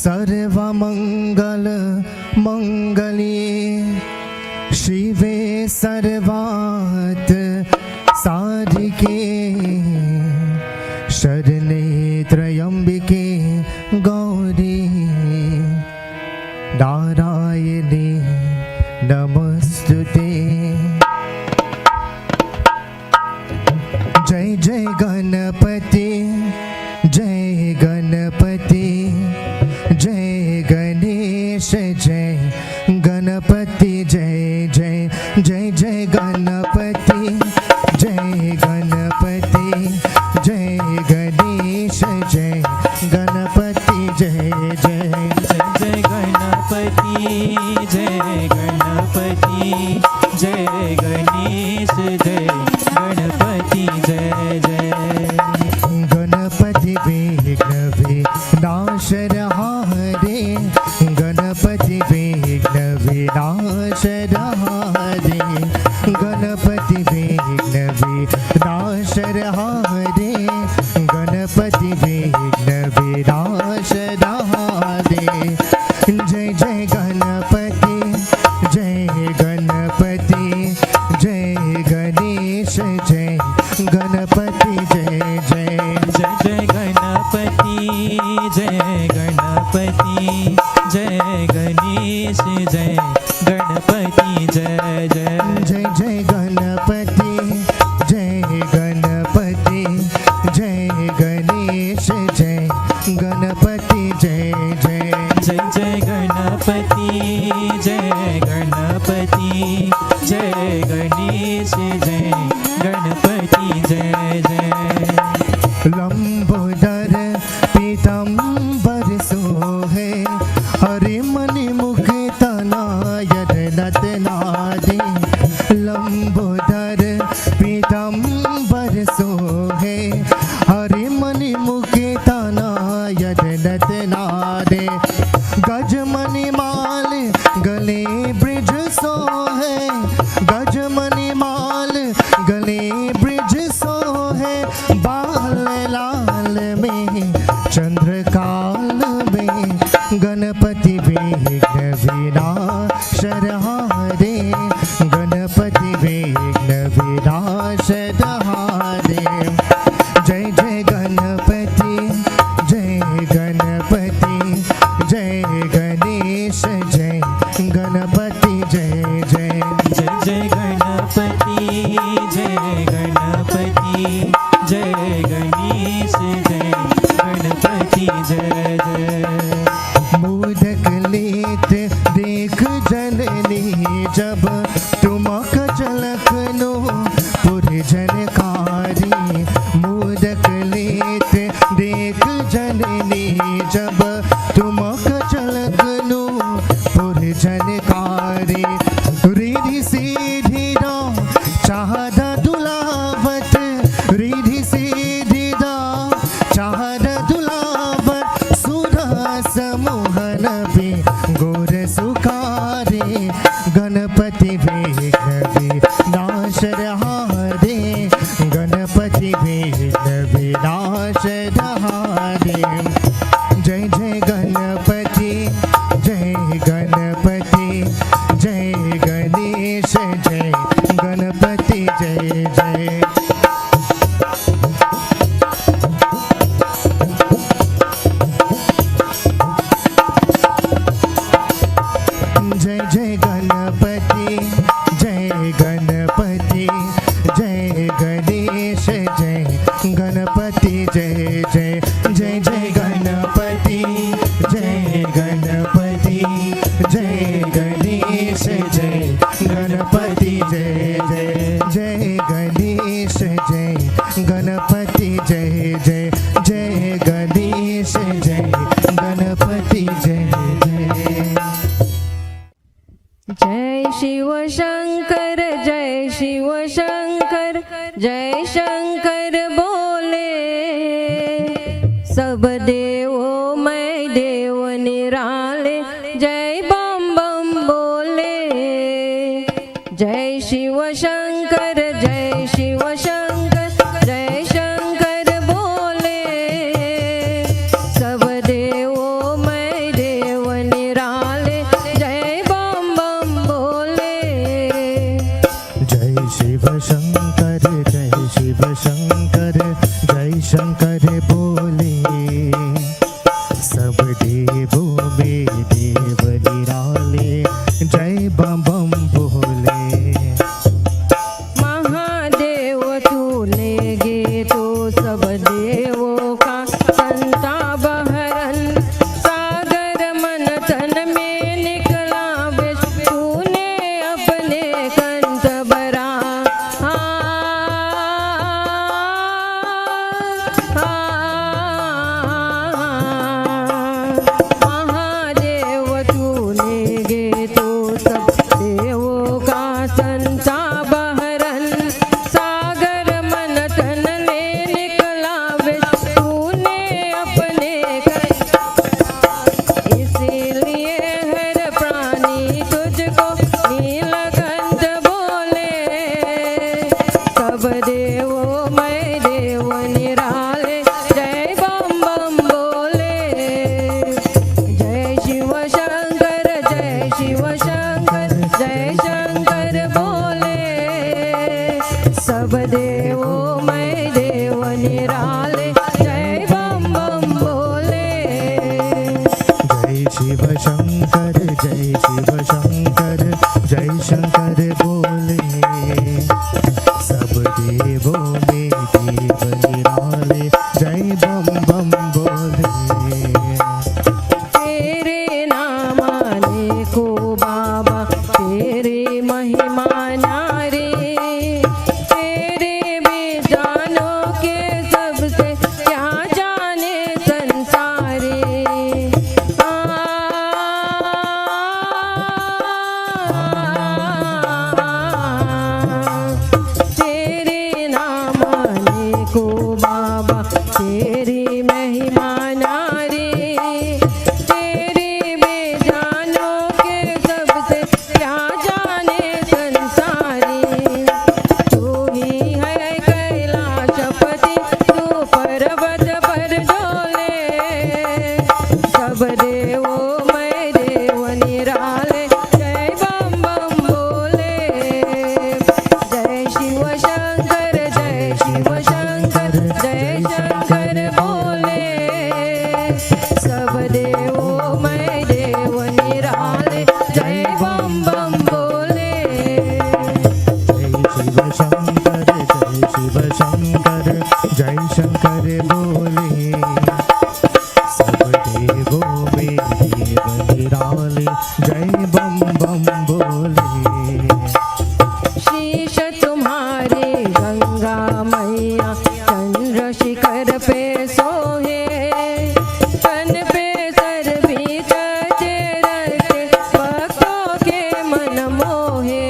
सर्वमंगल मंगले शिवे सर्वार्थ साधिके शरणे त्र्यंबिके गौरी नारायणे नमस्तुते। जय जय गणपति जय गणपति जय गणेश जय गणपति जय जय जय जय गणपति जय गणपति जय गणेश जय गणपति जय जय जय गणपति जय गणपति जय गणेश जय गणपति जय जय। गणपति विघ्न विनाश हरे गणपति विघ्न विनाश हरे गणपति विघ्न विनाश हरे गणपति विघ्न विनाश हरे। जय जय गणपति जय गणपति जय गणेश जय गणपति जय जय जय जय गणपति जय गणपति जय गणेश जय गणपति जय जय जय जय गणपति जय गणपति जय गणेश जय गणपति जय जय जय जय गणपति जय गणपति जय गणेश जय गणपति जय जय। लंबोदर पीतांबर सोहे हरि मणि मुकुट नायक नतनादि लंबोदर पीतांबर सोहे हरि मणि मुकुट नायक नतनादि गजमणि माल गले ब्रिज सोहे गजमणि माल गले ब्रिज सोहे बाल लाल में चंद्रकाल में गणपति विघ्न विनाश हरे गणपति विघ्न विनाश हरे। जय जय गणपति जय गणपति जय गणेश जय गणपति जय जय जय जय गणपति जय गणपति जय गणेश जय गणपति जय जय। मोदक लेत देख जननी जब तुमक झलकनो पुर झनकारी मोदक लेत देख जननी जब तुमक झलकनो पुर झनकारी रिधि सीधी दा चाहदा दुलावत रिधि सीधी दा चाहदा दुलावत सुधा समोहन भी गोर सुखारे गणपति विघ्न विनाश हरे गणपति विघ्न विनाश हरे। जय जय गणपति जय गणपति जय गणेश जय गणपति जय जय। जय जय गणपति जय गणपति जय गणेश जय गणपति जय जय जय जय गणपति जय गणपति जय गणेश जय गणपति जय जय जय गणेश जय गणपति जय जय जय गणेश जय गणपति जय जय। जय शिव शंकर जय शिव शंकर जय शंकर बोले सब देवों मैं देव निराले जय बम बम बोले। जय शिव शंकर जय शिव शंकर जय शंकर बोले सब देवों मैं जय बम बम बोले। महादेव तूने गे तो सब देवों का संताप हरण, सागर मन तन में निकला विष, तूने अपने कंठ भरा। महादेव तूने गे तो सब देवों का संताप हरण, सागर मन तन में निकला विष, तूने अपने इसीलिए हर प्राणी तुझको नीलकंठ बोले। सब देवों मैं देव निराले, जय बम बम बोले। जय शिव शंकर जय शिव शंकर जय शंकर बोले। सब देवों मैं देव निराले, जय बम बम बोले। जय शिव शंकर जय शिव शंकर जय शंकर बोले। सब देवों में देव निराले, जय बम बम बोले। तेरे नाम आने को बाबा, तेरी महिमा नारी, तेरे बेजानों के सबसे क्या जाने संसारी। तेरे नाम आने को बाबा, तेरी महिमा नारी, तेरी बेजानों के सबसे क्या जाने संसारी। तू ही है कैलाशपति, तू पर्वत पर डोले। सब देवों मैं देव निराले, जय बम बम बोले। जय शिव शंकर जय शिव शंकर जय शंकर बोले। सब देवों मैं देव निराले, जय बम बम बोले। जय शिव शंकर जय शिव शंकर जय शंकर बोले। सब देवों में देव निराले, जय बम बम बोले। शीश तुम्हारे गंगा मैया चंद्र शिखर पे सोहे, तन पे सर भी कटे रखे, भक्तों के मन मोहे।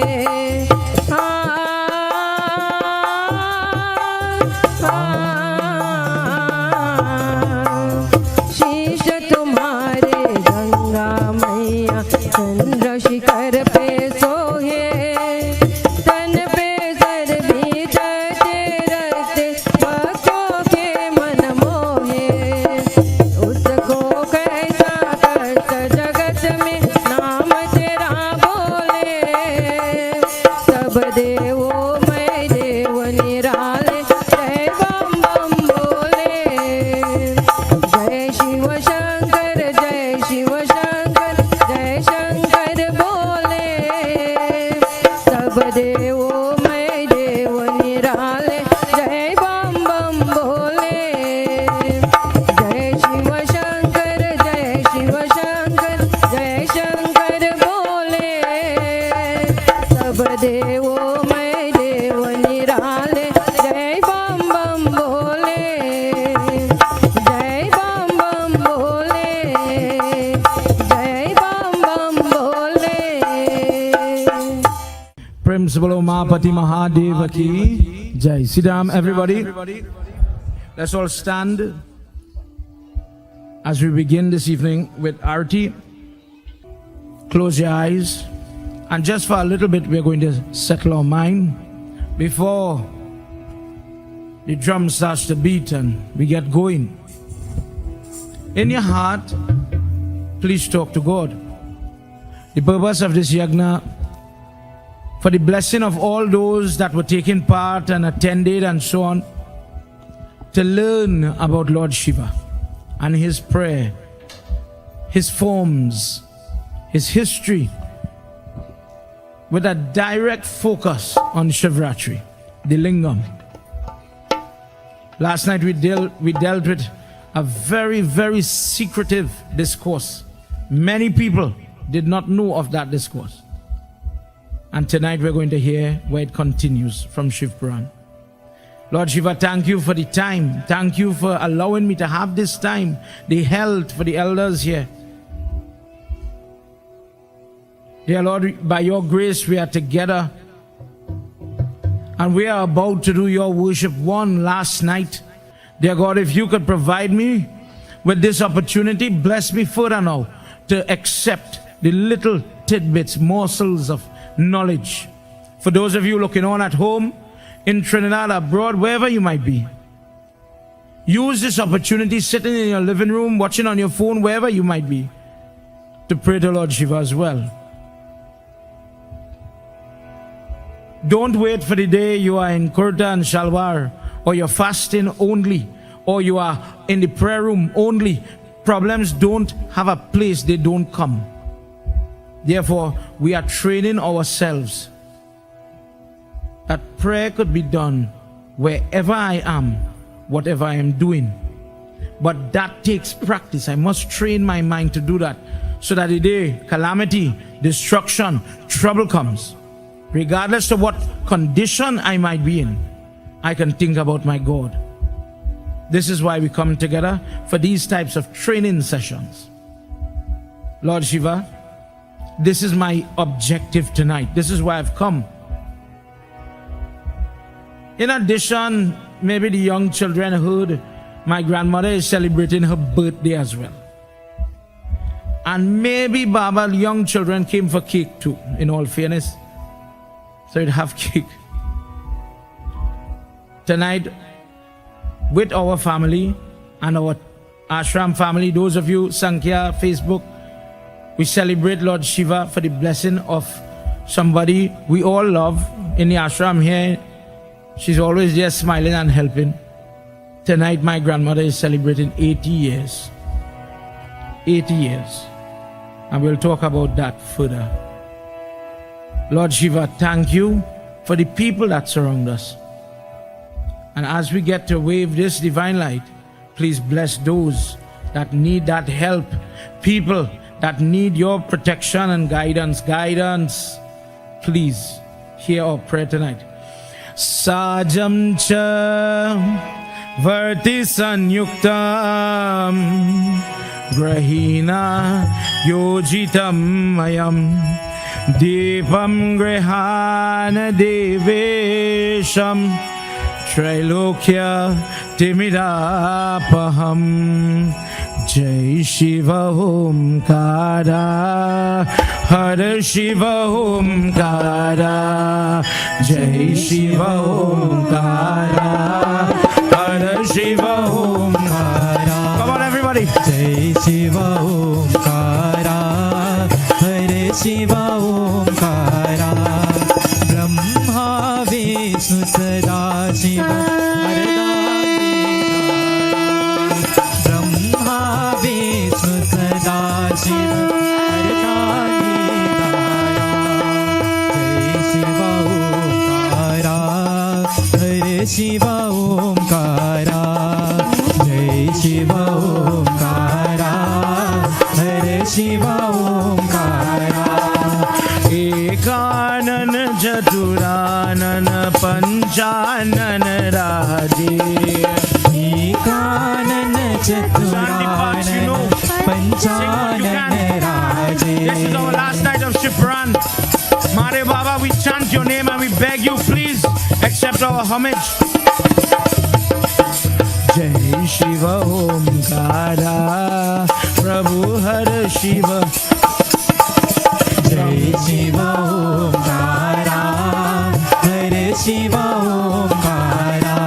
शीश तुम्हारे गंगा मैया चंद्र शिखर पे सोहे, तन पे सर भी चढ़ते रहते, भक्तों के मन मोहे। उसको कैसा कष्ट जगत में नाम तेरा बोले। सब देवों मैं देव निराले, जय बम बम बोले। जय शिव शंकर जय शिव शंकर जय शंकर बोले। सब देवों मैं देव निराले, जय बम बम बोले। जय शिव शंकर जय शिव शंकर जय शंकर बोले। सब देवों मैं देव निराले, जय बम बम बोले। जय बम बम बोले। जय बम बम बोले। प्रेम से बोलो महापति महादेव की जय। Sit down, everybody. Let's all stand as we begin this evening with Arati. Close your eyes, and just for a little bit, we're going to settle our mind before the drum starts to beat and we get going. In your heart, please talk to God. The purpose of this yagna, for the blessing of all those that were taking part and attended and so on, to learn about Lord Shiva and his prayer, his forms, his history, with a direct focus on Shivratri, the Lingam. Last night we dealt with a very, very secretive discourse. Many people did not know of that discourse. And tonight we're going to hear where it continues from Shiv Puran. Lord Shiva, thank you for the time. Thank you for allowing me to have this time, the health for the elders here. Dear Lord, by your grace we are together and we are about to do your worship one last night. Dear God, if you could provide me with this opportunity, bless me further now to accept the little tidbits, morsels of knowledge. For those of you looking on at home, in Trinidad, abroad, wherever you might be, use this opportunity, sitting in your living room, watching on your phone, wherever you might be, to pray to Lord Shiva as well. Don't wait for the day you are in kurta and shalwar, or you're fasting only, or you are in the prayer room only. Problems don't have a place, they don't come. Therefore, we are training ourselves that prayer could be done wherever I am, whatever I am doing. But that takes practice. I must train my mind to do that, so that the day calamity, destruction, trouble comes, regardless of what condition I might be in, I can think about my God. This is why we come together for these types of training sessions. Lord Shiva, this is my objective tonight. This is why I've come. In addition, maybe the young children heard my grandmother is celebrating her birthday as well. And maybe Baba, young children came for cake too, in all fairness. So you'd have cake. Tonight, with our family and our ashram family, those of you, Sankhya, Facebook, we celebrate Lord Shiva for the blessing of somebody we all love in the ashram here. She's always there smiling and helping. Tonight, my grandmother is celebrating 80 years. 80 years. And we'll talk about that further. Lord Shiva, thank you for the people that surround us. And as we get to wave this divine light, please bless those that need that help. People that need your protection and guidance. Guidance. Please hear our prayer tonight. Sajam cha varti sanyuktam grahina yojitam mayam devam grihana devesham Trailokya Timidapaham Jai Shiva Omkara Hare Shiva Omkara Jai Shiva Omkara Hare Shiva Omkara. Come on everybody. Jai Shiva Omkara Hare Shiva Omkara Brahma Vishnu Sada Shiva Brahma Vishnu Sada Shiva Jai Shiva Omkara Jai Shiva Omkara Hare Shiva Omkara Ekanan Jaturanan Panchanan Raje Ekanan Jaturanan Panchanan Raje. This is our last night of Shiv Puran. Mare Baba, we chant your name and we beg you, please accept our homage. Jai Shiva Omkara Prabhu Hare Shiva Jai Shiva Omkara Hare Shiva Omkara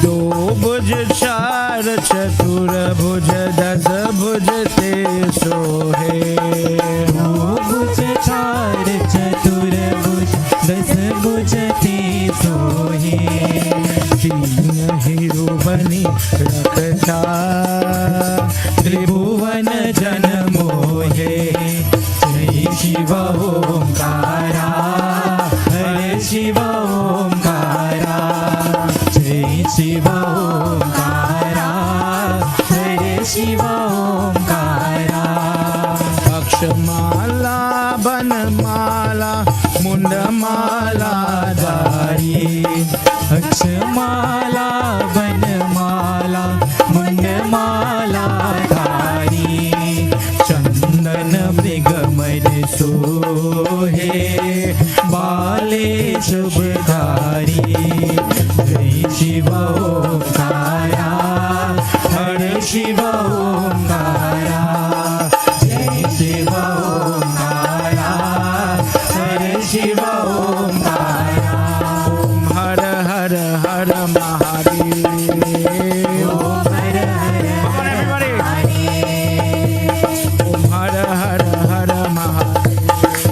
Do bhuj char chatur bhuj das bhuj te sohe Do bhuj char chatur bhuj das bhuj te sohe King hero bani rakhta Tribhuvan jan mohe Jai Shiva Omkara mala, munda mala dari. अक्षमाला बनमाला मुंडमाला धारी चंदन मृगमर सोहे बाले शुभधारी जय शिव ओंकारा हर शिव ओंकारा जय शिव ओंकारा हर शिव ओंकारा हर हर हर महादेव. ओम हर हर Come on, everybody. Om Har Har Har Mahadev.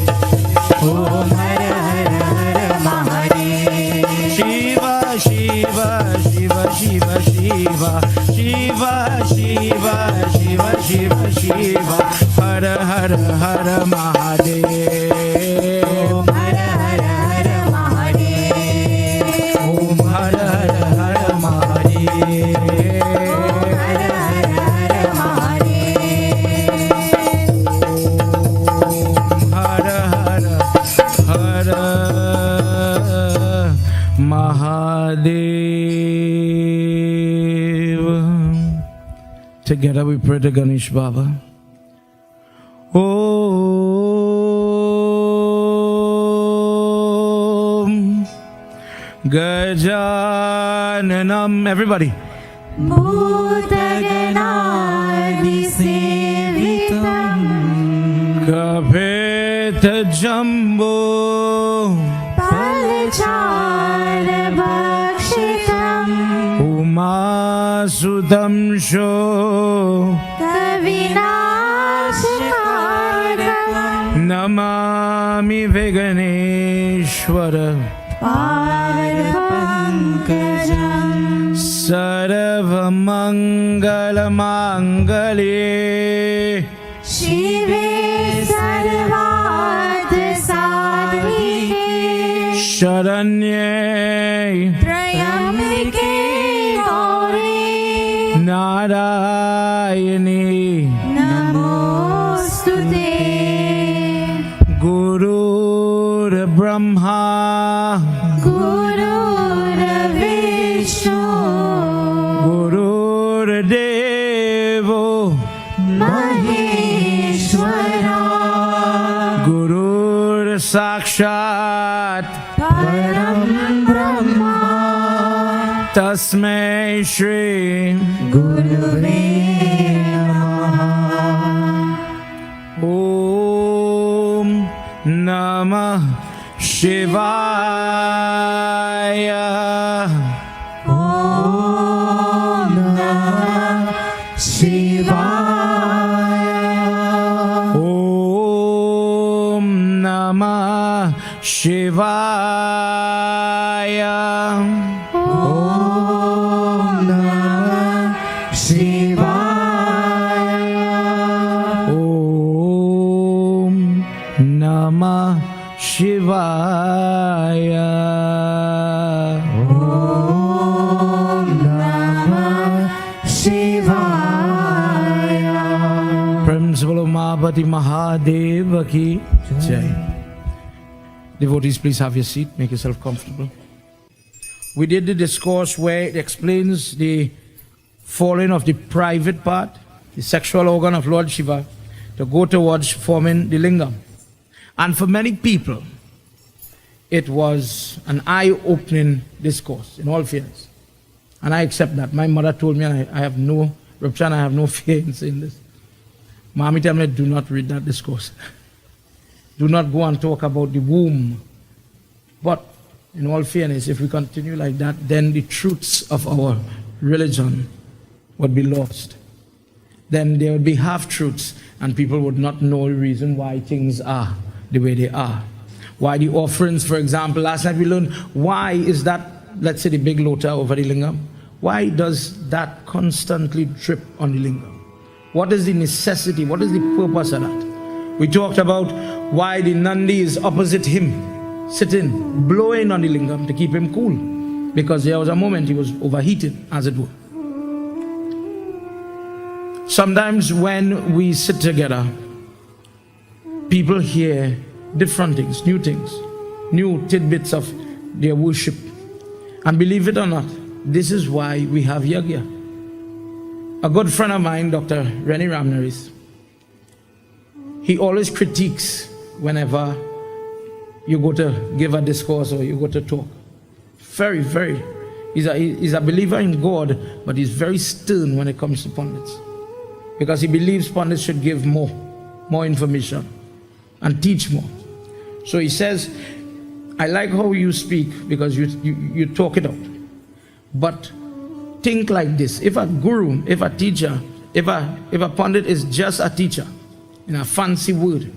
Om her her her Mahadev Shiva Shiva Shiva Shiva Shiva Shiva Shiva Shiva Shiva Shiva Har Har Har Mahadev. Om her her her Mahadev Om Har Har Har Mahadev. Her her her Mahadev Har Har Har Mahadev. Together we pray to Ganesh Baba. Om Gajananam. Everybody. भूतगणादिसेवितं Kapeta Jumbo. फलचारभक्षितं Umasudam Sho. कविनाशकारकं Namami Veganeshwara. पारपङ्कजं Sarvamangalamangale. शिवे सर्वार्थसाधिके Sharanye. त्र्यम्बिके Gauri Narayani. नमोऽस्तु ते Guru Brahma. गुरुर्विष्णु Gurudevo. Maheshwara Guru Sakshat. परं Brahma Tasmai Shri. गुरुवे नमः Om Namah Shivaya. ॐ नमः शिवाय Om Namah Shivaya. ॐ नमः शिवाय Om Namah Shivaya. ॐ नमः शिवाय Principal Mahapati Mahadeva ki jai. Devotees, please have your seat. Make yourself comfortable. We did the discourse where it explains the falling of the private part, the sexual organ of Lord Shiva, to go towards forming the Lingam. And for many people, it was an eye-opening discourse, in all fairness. And I accept that. My mother told me, and I have no, Rabchan, I have no fear in saying this. Mommy tell me, do not read that discourse. Do not go and talk about the womb. But in all fairness, if we continue like that, then the truths of our religion would be lost. Then there would be half-truths, and people would not know the reason why things are the way they are. Why the offerings, for example, last night we learned, why is that, let's say the big lota over the Lingam, why does that constantly drip on the Lingam? What is the necessity? What is the purpose of that? We talked about why the Nandi is opposite him, sitting, blowing on the Lingam to keep him cool. Because there was a moment he was overheated, as it were. Sometimes when we sit together, people here different things, new tidbits of their worship. And believe it or not, this is why we have Yagya. A good friend of mine, Dr. Rennie Ramnaris, he always critiques whenever you go to give a discourse or you go to talk. Very, very. He's a believer in God, but he's very stern when it comes to pundits. Because he believes pundits should give more information and teach more. So he says, I like how you speak because you talk it out. But think like this. If a guru, if a teacher, if a pundit is just a teacher, in a fancy word,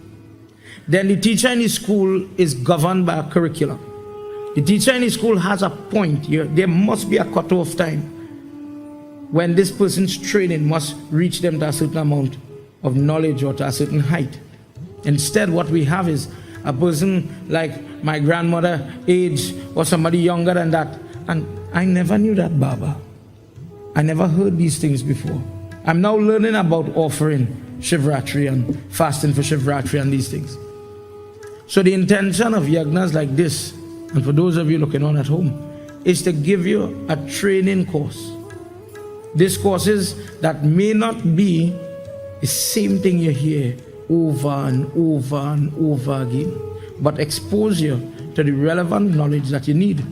then the teacher in the school is governed by a curriculum. The teacher in the school has a point. There must be a cutoff time when this person's training must reach them to a certain amount of knowledge or to a certain height. Instead, what we have is a person like my grandmother age or somebody younger than that. And I never knew that, Baba. I never heard these things before. I'm now learning about offering Shivratri and fasting for Shivratri and these things. So the intention of yagnas like this, and for those of you looking on at home, is to give you a training course. These courses that may not be the same thing you hear over and over and over again, but expose you to the relevant knowledge that you need,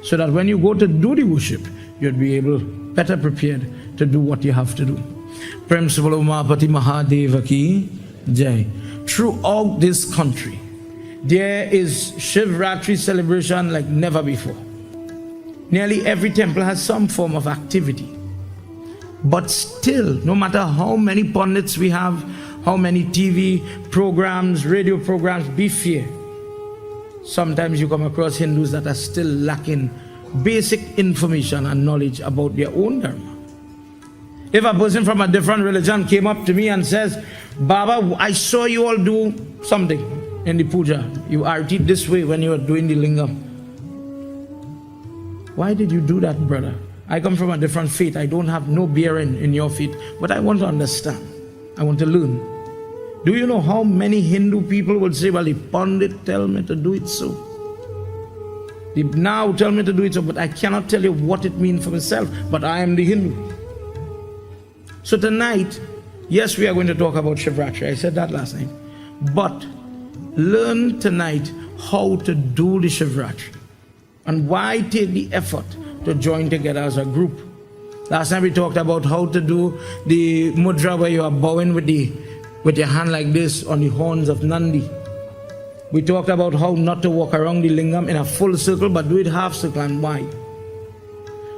so that when you go to do the worship, you'll be able, better prepared to do what you have to do. Prem Sivalomapati Mahadeva ki Jai. Throughout this country, there is Shivratri celebration like never before. Nearly every temple has some form of activity. But still, no matter how many pundits we have, how many TV programs, radio programs, be fair, sometimes you come across Hindus that are still lacking basic information and knowledge about their own dharma. If a person from a different religion came up to me and says, Baba, I saw you all do something in the puja. You artied this way when you were doing the lingam. Why did you do that, brother? I come from a different faith. I don't have no bearing in your faith, but I want to understand. I want to learn. Do you know how many Hindu people would say, well, the Pandit tell me to do it so. They now tell me to do it so, but I cannot tell you what it means for myself, but I am the Hindu. So tonight, yes, we are going to talk about Shivratri. I said that last night. But learn tonight how to do the Shivratri. And why take the effort to join together as a group. Last time we talked about how to do the mudra where you are bowing with your hand like this on the horns of Nandi. We talked about how not to walk around the lingam in a full circle, but do it half circle and wide.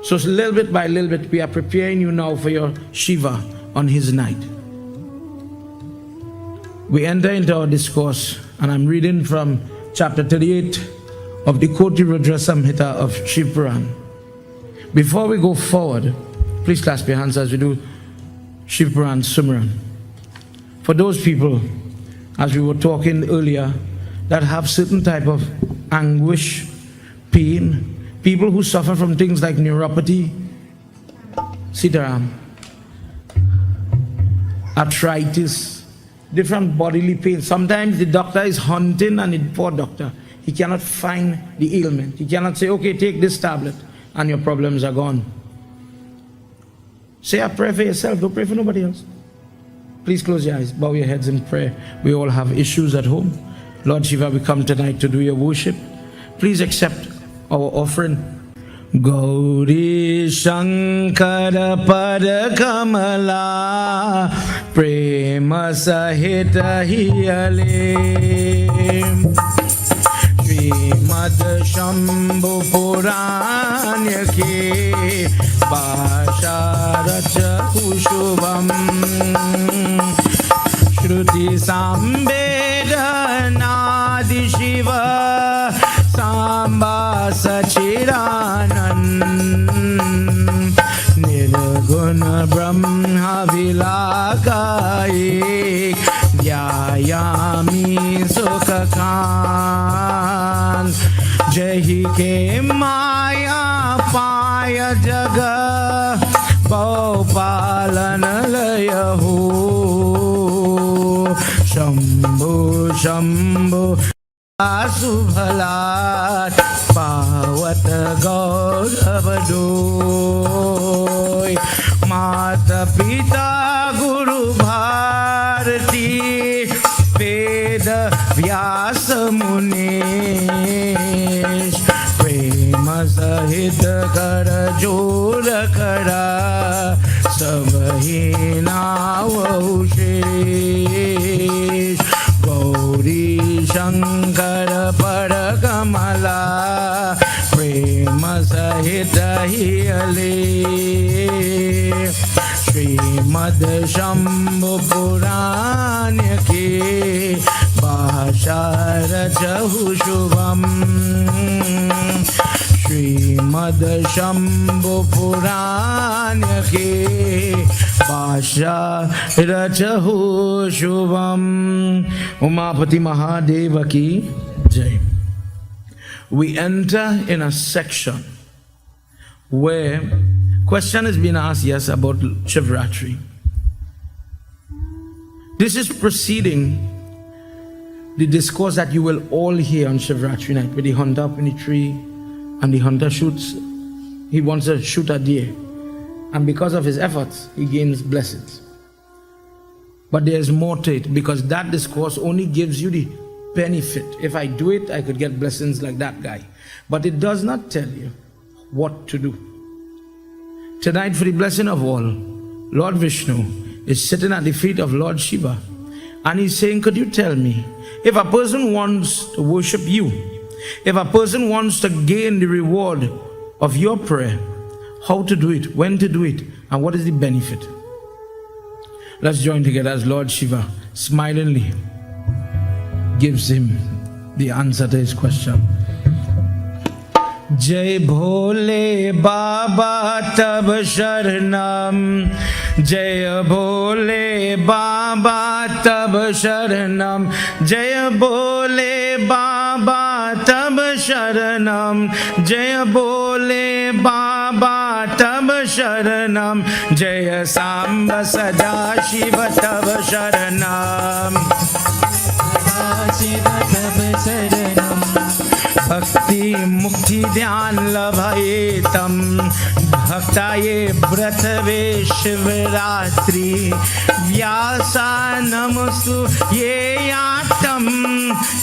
So little bit by little bit, we are preparing you now for your Shiva on his night. We enter into our discourse, and I'm reading from chapter 38 of the Koti Rudra Samhita of Shiv Puran. Before we go forward, please clasp your hands as we do Shiv Puran Sumran. For those people, as we were talking earlier, that have certain type of anguish, pain, people who suffer from things like neuropathy, Sitaram, arthritis, different bodily pain. Sometimes the doctor is hunting, and the poor doctor, he cannot find the ailment. He cannot say, okay, take this tablet and your problems are gone. Say a prayer for yourself, don't pray for nobody else. Please close your eyes, bow your heads in prayer. We all have issues at home. Lord Shiva, we come tonight to do your worship. Please accept our offering. Gauri Shankara Pada Kamala Prema Sahita Hiyale Srimad Shambhu Puranya Ke Bhasha Racha Kushubam Shruti Sambeda Nadi Shiva Samba Sachidanan Nirguna Brahma Vilakai Dhyayami Sukhakan Jahi Ke Maya Paya Jaga Baupalan Layahu Shambhu Shambhu सुभलात पावत गौरव डोय माता पिता गुरु भारती वेद व्यास मुनीश प्रेम सहित कर जोर करा सब ही नाव शेष गौरी शंकर पर कमला प्रेम सहित हियले श्रीमद शंभु पुराण के भाषा रचहु शुभम श्रीमद शंभु पुराण के भाषा रचहु शुभम। उमापति महादेव की जय। We enter in a section where question has been asked, yes, about Shivratri. This is preceding the discourse that you will all hear on Shivratri night, where the hunter up in the tree and the hunter shoots. He wants to shoot a deer, and because of his efforts, he gains blessings. But there is more to it, because that discourse only gives you the benefit. If I do it, I could get blessings like that guy. But it does not tell you what to do. Tonight, for the blessing of all, Lord Vishnu is sitting at the feet of Lord Shiva, and he's saying, could you tell me, if a person wants to worship you, if a person wants to gain the reward of your prayer, how to do it, when to do it, and what is the benefit? Let's join together as Lord Shiva smilingly gives him the answer to his question. जय भोले बाबा तब शरणम, जय भोले बाबा तब शरणम, जय भोले बाबा तब शरणम, जय भोले बाबा तब शरणम, जय सांब सदा शिव तब शरणम, शिव तब शरणम, भक्ति मुक्ति ध्यान लभयेतम, भक्ताये व्रत वे शिवरात्रि, व्यासा नमस्तु ये आतम,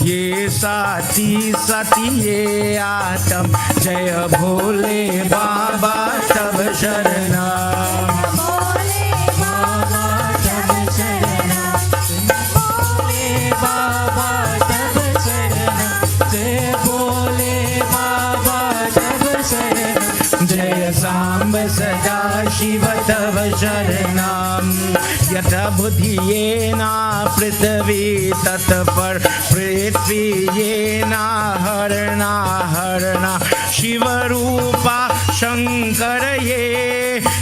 ये साथी सती ये आतम, जय भोले बाबा तब शरणम, भोले बाबा तब शरणम, भोले बाबा तब शरणम, जय भोले बाबा तब शरणम, जय सांब सदा शिव तब शरणम, यथ बुद्धियेना पृथ्वी तत्पर पृथ्वी येना हरणा हरणा, शिव रूपा शंकर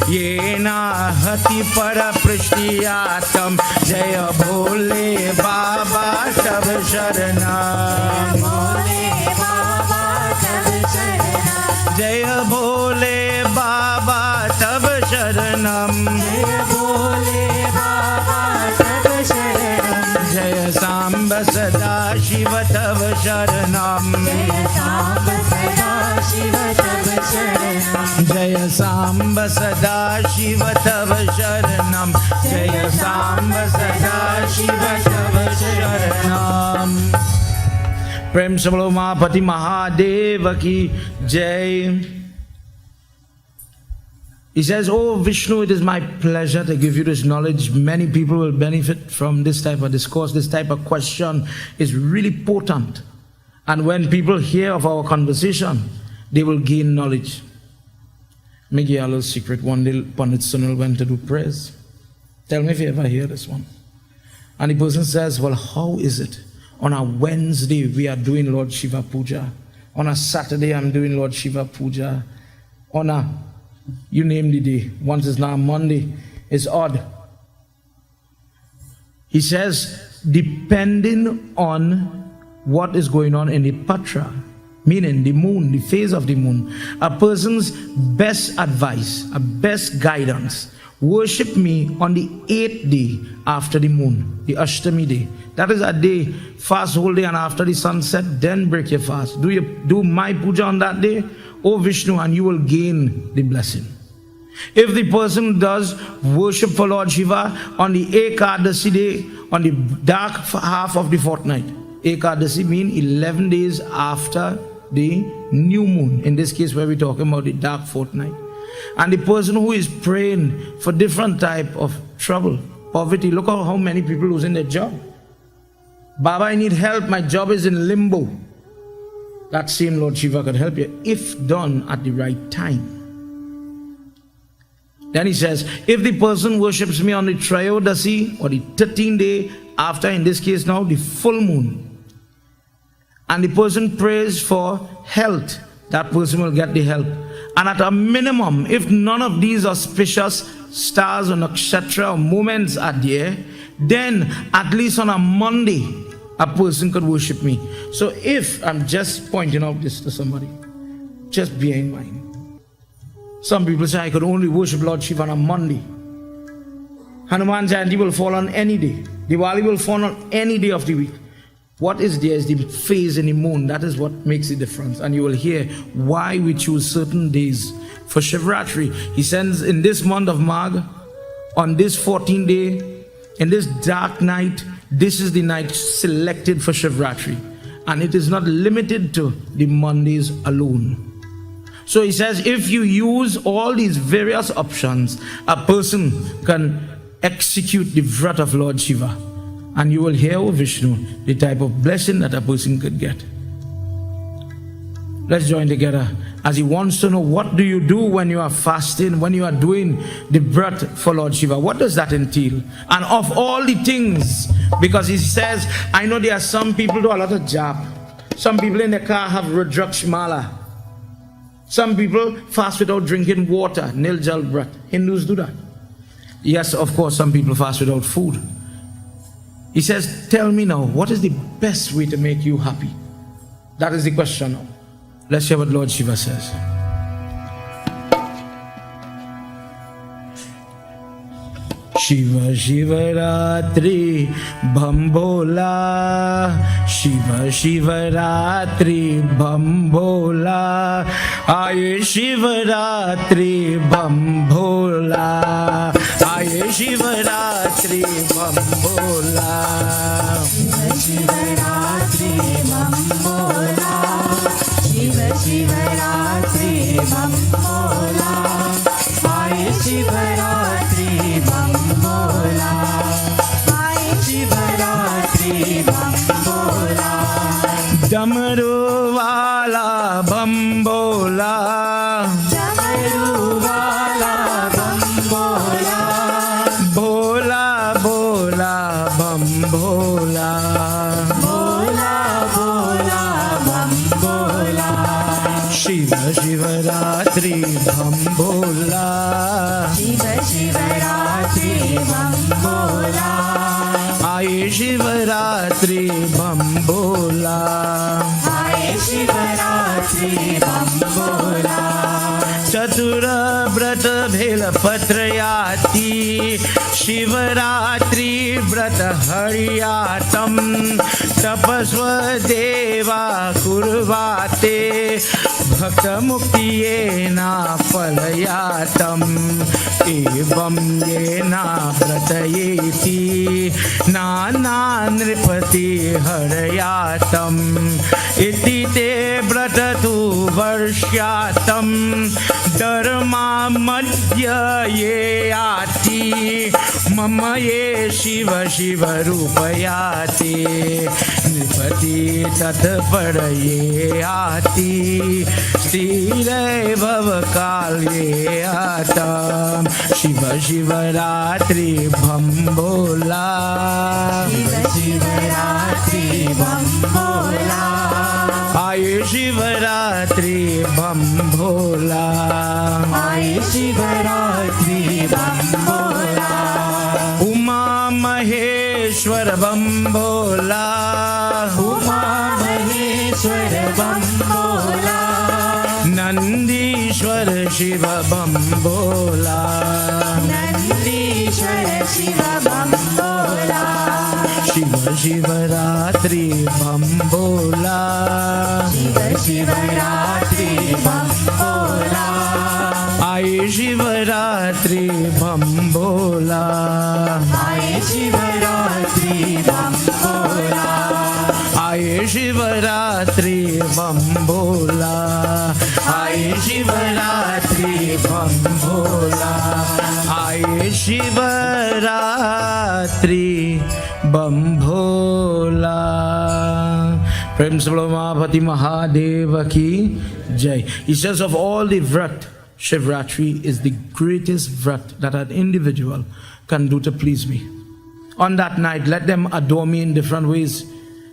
येना हति पर पृष्ठियातम, जय भोले बाबा तब शरणम, भोले बाबा तब शरणम, जय भोले बाबा तब शरणम, जय भोले बाबा तब शरणम, जय सांब सदा शिव तब शरणम, जय सांब सदा शिव तब शरणम, जय सांब सदा शिव तब शरणम, जय सांब सदा शिव तब शरणम। प्रेम से बोलो उमापति महादेव की जय। He says, oh Vishnu, it is my pleasure to give you this knowledge. Many people will benefit from this type of discourse. This type of question is really potent. And when people hear of our conversation, they will gain knowledge. Make you a little secret. One day, Pandit Sunil went to do prayers. Tell me if you ever hear this one. And the person says, well, how is it? On a Wednesday, we are doing Lord Shiva Puja. On a Saturday, I'm doing Lord Shiva Puja. On a, you name the day. Once it's now Monday. It's odd. He says, depending on what is going on in the Patra, meaning the moon, the phase of the moon, a person's best advice, a best guidance worship me on the 8th day after the moon, the Ashtami day. That is a day, fast whole day, and after the sunset, then break your fast. Do my puja on that day, O Vishnu, and you will gain the blessing. If the person does worship for Lord Shiva on the Ekadasi day, on the dark half of the fortnight, Ekadasi means 11 days after the new moon, in this case where we're talking about the dark fortnight. And the person who is praying for different type of trouble, poverty, look at how many people losing their job. Baba, I need help, my job is in limbo. That same Lord Shiva could help you if done at the right time. Then he says, if the person worships me on the Trayodasi, or the 13th day after, in this case now, the full moon, and the person prays for health, that person will get the help. And at a minimum, if none of these auspicious stars or nakshatra or moments are there, then at least on a Monday, a person could worship me. So if, I'm just pointing out this to somebody, just bear in mind. Some people say I could only worship Lord Shiva on a Monday. Hanuman Jayanti will fall on any day. Diwali will fall on any day of the week. What is there is the phase in the moon. That is what makes the difference. And you will hear why we choose certain days. For Shivratri, he sends in this month of Magh, on this 14th day, in this dark night, this is the night selected for Shivratri. And it is not limited to the Mondays alone. So he says, if you use all these various options, a person can execute the vrat of Lord Shiva. And you will hear, O Vishnu, the type of blessing that a person could get. Let's join together as he wants to know, what do you do when you are fasting, when you are doing the vrat for Lord Shiva? What does that entail? And of all the things, because he says, I know there are some people do a lot of jap. Some people in the car have Rudrakshmala. Some people fast without drinking water, nil jal vrat. Hindus do that. Yes, of course, some people fast without food. He says, tell me now, what is the best way to make you happy? That is the question now. Let's hear what Lord Shiva says. Shiva Shivratri Bhambola, Shiva Shivratri Bhambola, Aye Shivratri Bhambola, Aye Shivratri Bhambola, Shivratri Bhambola, Shiva Shivratri Bhambola, Aye Shivratri Bhambola, Aye Shivratri Bhambola, Damaru Wala Bhambola, Damaru Wala Bhambola, Bola Bola Bhambola, Bola Bola Bhambola, Shiva Shivratri Bhambola, Shiva Shivratri Bhambola, Aye Shivratri Bhambola, Aye Shivratri Bhambola, Chatura Brata Bhela Patrayati, Shivratri Brata Hariyatam, Tapasva Deva Kurvate, Bhakta Muktiyena Palayatam, Evam Yena Bratayeti, Nana Nripati Harayatam, Iti Te Bratatu Varshyatam, Dharma Madhya Ye Ati, Mama Ye Shiva Shiva Rupayati, Nripati Tatpara Ye Ati, Stire Bhavakal Ye Atam, Shiva Shivratri Bhambola, Shiva Shivratri Bhambola, Aye Shivratri Bhambola, Aye Shivratri Bhambola, Uma Maheshwar Bhambola, Uma Maheshwar Bhambola, Nandishwar Shiva Bhambola, Shiva Bam Bola. Shiva Shivratri Bam Bola. Shiva Shivratri Bam Bola. Aaye Shivratri Bam Bola. Aaye Shivratri Bam Bola. Aaye Shivratri Bam Bola. Aaye Shivratri Bam Bola. Aaye Shivratri Bam Bola. Prem Mahapati Mahadeva ki Jai. He says of all the vrat, Shivratri is the greatest vrat that an individual can do to please me. On that night, let them adore me in different ways.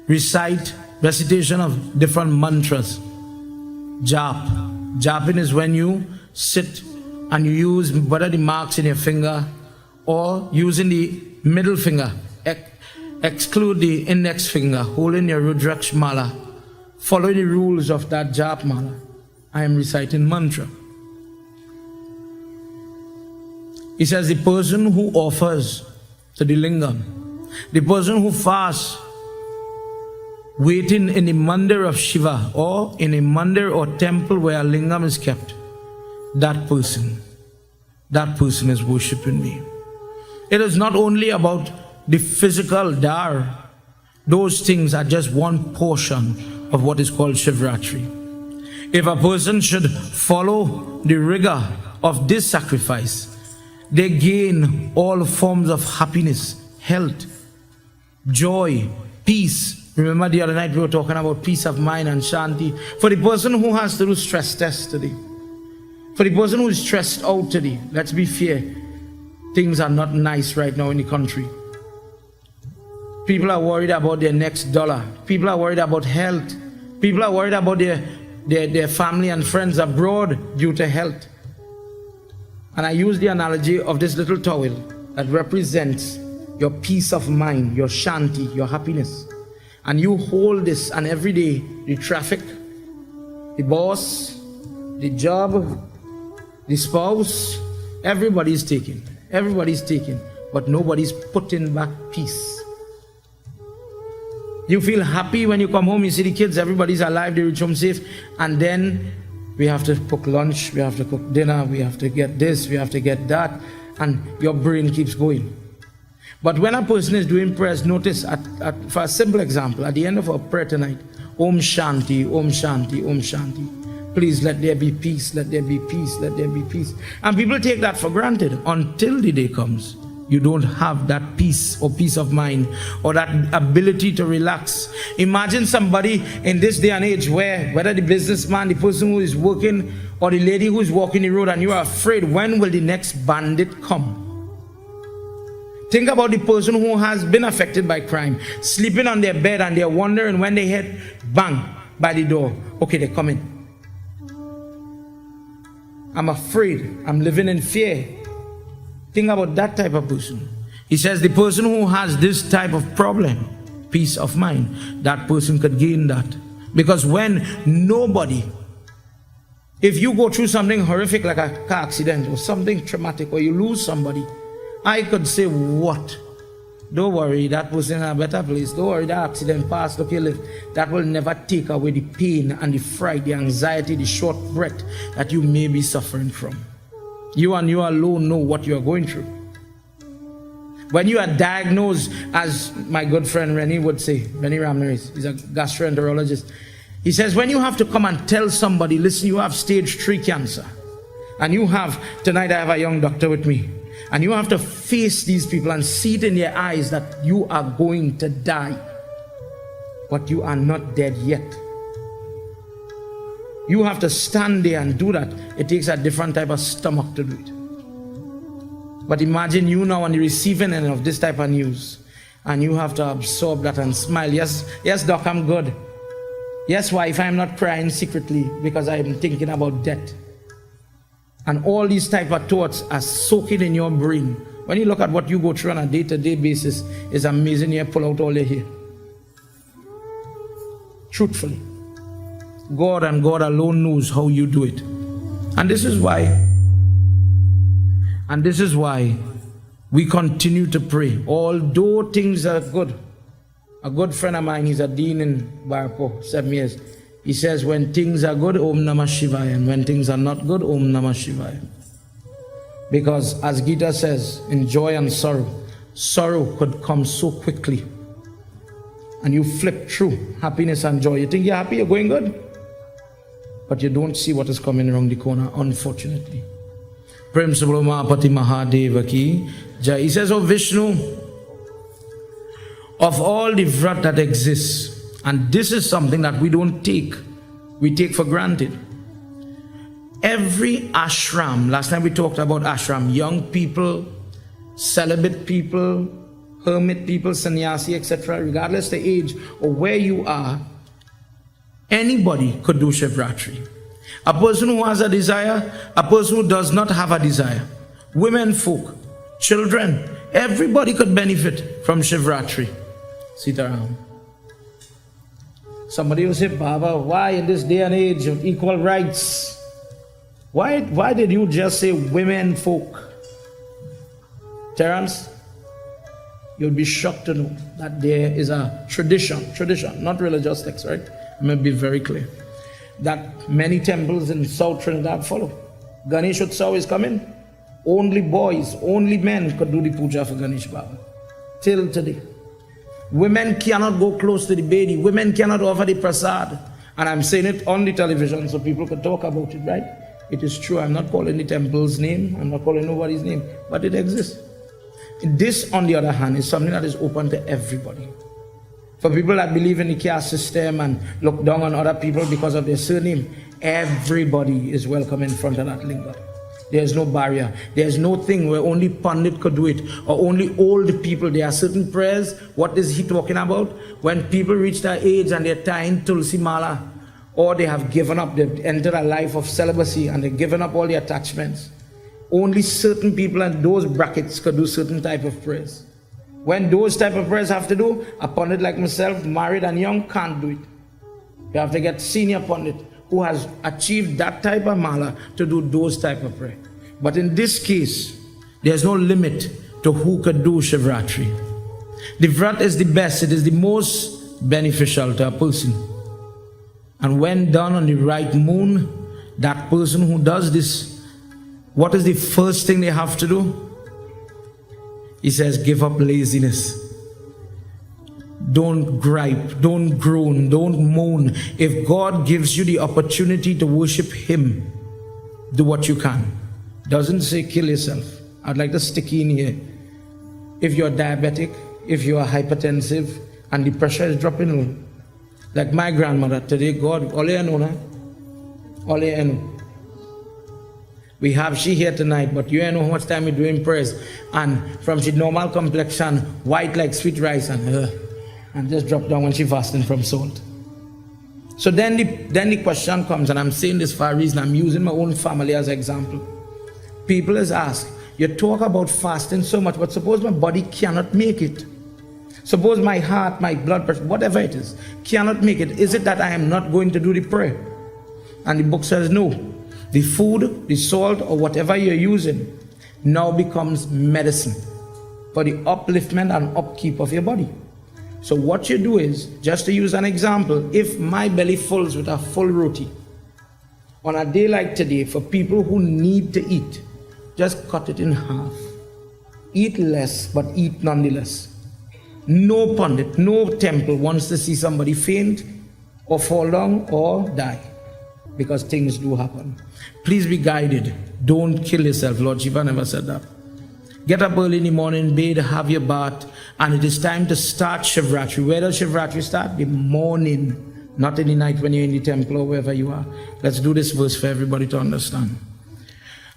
Recitation of different mantras. Jap. Japing is when you sit and you use whether the marks in your finger or using the middle finger. Exclude the index finger, holding your Rudraksh mala. Follow the rules of that jap mala. I am reciting mantra. He says the person who offers to the Lingam, the person who fasts, waiting in the mandir of Shiva or in a mandir or temple where a Lingam is kept, that person is worshipping me. It is not only about the physical dar. Those things are just one portion of what is called Shivratri. If a person should follow the rigor of this sacrifice, they gain all forms of happiness, health, joy, peace. Remember the other night we were talking about peace of mind and shanti. For the person who has to do stress test today, for the person who is stressed out today, let's be fair, things are not nice right now in the country. People are worried about their next dollar. People are worried about health. People are worried about their family and friends abroad due to health. And I use the analogy of this little towel that represents your peace of mind, your shanti, your happiness. And you hold this, and every day the traffic, the boss, the job, the spouse, everybody's taking. Everybody's taking, but nobody's putting back peace. You feel happy when you come home, you see the kids, everybody's alive, they reach home safe, and then we have to cook lunch, we have to cook dinner, we have to get this, we have to get that, and your brain keeps going. But when a person is doing prayers, notice, for a simple example, at the end of our prayer tonight, Om Shanti, Om Shanti, Om Shanti. Please let there be peace, let there be peace, let there be peace. And people take that for granted until the day comes. You don't have that peace or peace of mind or that ability to relax. Imagine somebody in this day and age where, whether the businessman, the person who is working, or the lady who is walking the road, and you are afraid, when will the next bandit come? Think about the person who has been affected by crime, sleeping on their bed, and they're wondering when they hit bang by the door. Okay, they're coming. I'm afraid. I'm living in fear. Think about that type of person. He says the person who has this type of problem, peace of mind, that person could gain that. Because when nobody, if you go through something horrific like a car accident or something traumatic, or you lose somebody, I could say, what? Don't worry, that person in a better place. Don't worry, that accident passed, okay, live. That will never take away the pain and the fright, the anxiety, the short breath that you may be suffering from. You and you alone know what you are going through. When you are diagnosed, as my good friend Rennie would say, Rennie Ramirez, he's a gastroenterologist. He says, when you have to come and tell somebody, listen, you have stage 3 cancer, and you have, tonight I have a young doctor with me, and you have to face these people and see it in their eyes that you are going to die, but you are not dead yet. You have to stand there and do that. It takes a different type of stomach to do it. But imagine you now on the receiving end of this type of news, and you have to absorb that and smile. Yes, doc, I'm good. Yes, wife, I'm not crying secretly because I'm thinking about death. And all these type of thoughts are soaking in your brain. When you look at what you go through on a day-to-day basis, it's amazing you pull out all your hair. Truthfully. God and God alone knows how you do it. And this is why we continue to pray. Although things are good. A good friend of mine, he's a dean in Barpo, 7 years. He says, when things are good, Om Namah Shivaya. And when things are not good, Om Namah Shivaya. Because as Gita says, in joy and sorrow, sorrow could come so quickly. And you flip through happiness and joy. You think you're happy, you're going good. But you don't see what is coming around the corner, unfortunately. Prem Subramapati Mahadeva ki Jai. He says, oh Vishnu, of all the vrat that exists, and this is something that we don't take, we take for granted. Every ashram, last time we talked about ashram, young people, celibate people, hermit people, sannyasi, etc., regardless the age or where you are, anybody could do Shivratri. A person who has a desire, a person who does not have a desire, women folk, children, everybody could benefit from Shivratri. Sitaram. Somebody will say, Baba, why in this day and age of equal rights? Why did you just say women folk? Terence, you'll be shocked to know that there is a tradition, not religious text, right? I'm going to be very clear. That many temples in South Trinidad follow. Ganesh Utsav is coming. Only boys, only men could do the puja for Ganesh Baba. Till today. Women cannot go close to the Bedi. Women cannot offer the prasad. And I'm saying it on the television so people can talk about it, right? It is true. I'm not calling the temple's name. I'm not calling nobody's name. But it exists. This, on the other hand, is something that is open to everybody. For people that believe in the caste system and look down on other people because of their surname, everybody is welcome in front of that lingam. There's no barrier. There's no thing where only Pandit could do it or only old people. There are certain prayers. What is he talking about? When people reach that age and they're tying Tulsi Mala, or they have given up, they've entered a life of celibacy and they've given up all the attachments. Only certain people and those brackets could do certain type of prayers. When those type of prayers have to do, a Pandit like myself, married and young, can't do it. You have to get senior Pandit who has achieved that type of mala to do those type of prayer. But in this case, there's no limit to who could do Shivratri. The vrat is the best, it is the most beneficial to a person. And when done on the right moon, that person who does this, what is the first thing they have to do? He says, give up laziness. Don't gripe, don't groan, don't moan. If God gives you the opportunity to worship Him, do what you can. Doesn't say kill yourself. I'd like to stick in here. If you're diabetic, if you are hypertensive, and the pressure is dropping low, like my grandmother today, God, all you know, all you know. We have she here tonight, but you know how much time we doing prayers, and from she normal complexion, white like sweet rice, and just drop down when she fasting from salt. So then the question comes, and I'm saying this for a reason. I'm using my own family as an example. People is asked, you talk about fasting so much, but suppose my body cannot make it. Suppose my heart, my blood pressure, whatever it is, cannot make it. Is it that I am not going to do the prayer? And the book says no. The food, the salt, or whatever you're using now becomes medicine for the upliftment and upkeep of your body. So what you do is, just to use an example, if my belly fills with a full roti, on a day like today, for people who need to eat, just cut it in half. Eat less, but eat nonetheless. No Pandit, no temple wants to see somebody faint or fall down or die, because things do happen. Please be guided. Don't kill yourself. Lord Shiva never said that. Get up early in the morning, bathe, have your bath, and it is time to start Shivratri. Where does Shivratri start? The morning, not in the night when you're in the temple or wherever you are. Let's do this verse for everybody to understand.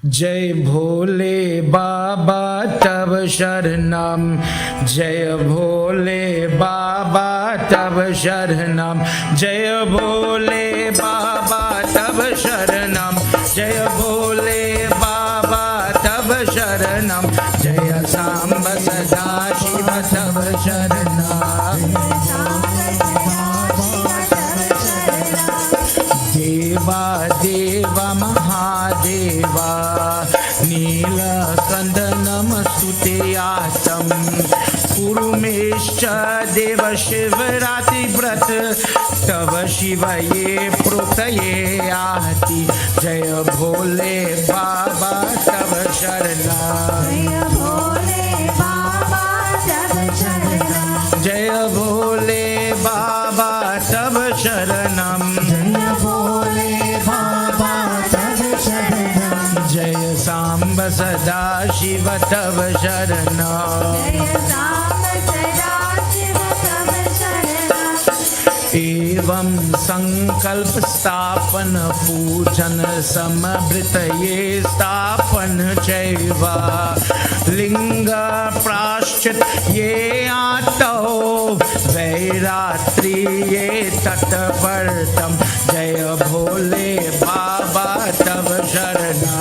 Jai Bhole Baba Tab Sharanam, Jai Bhole Baba Tab Sharanam, Jai Bhole Baba Tab Sharanam, Jai Bhole Baba Tab Sharanam, Jai Samba Sada Shiva Tab Sharanam, Deva Deva Mahadeva Nila Kandanam Sute यातं कुरुमेश्च देव शिवरात्रि व्रत तव शिवये प्रोक्तये याति जय भोले बाबा तव शरणा जय भोले बाबा तब शरणम जय भोले बाबा तव शरणम जय सांब सदा शिव तब शरणम एवं संकल्प स्थापन पूजन समभृतये स्थापन चैव लिंग प्राश्चित ये आतो वैरात्रि ये तटवर्तम जय भोले बाबा तब शरणा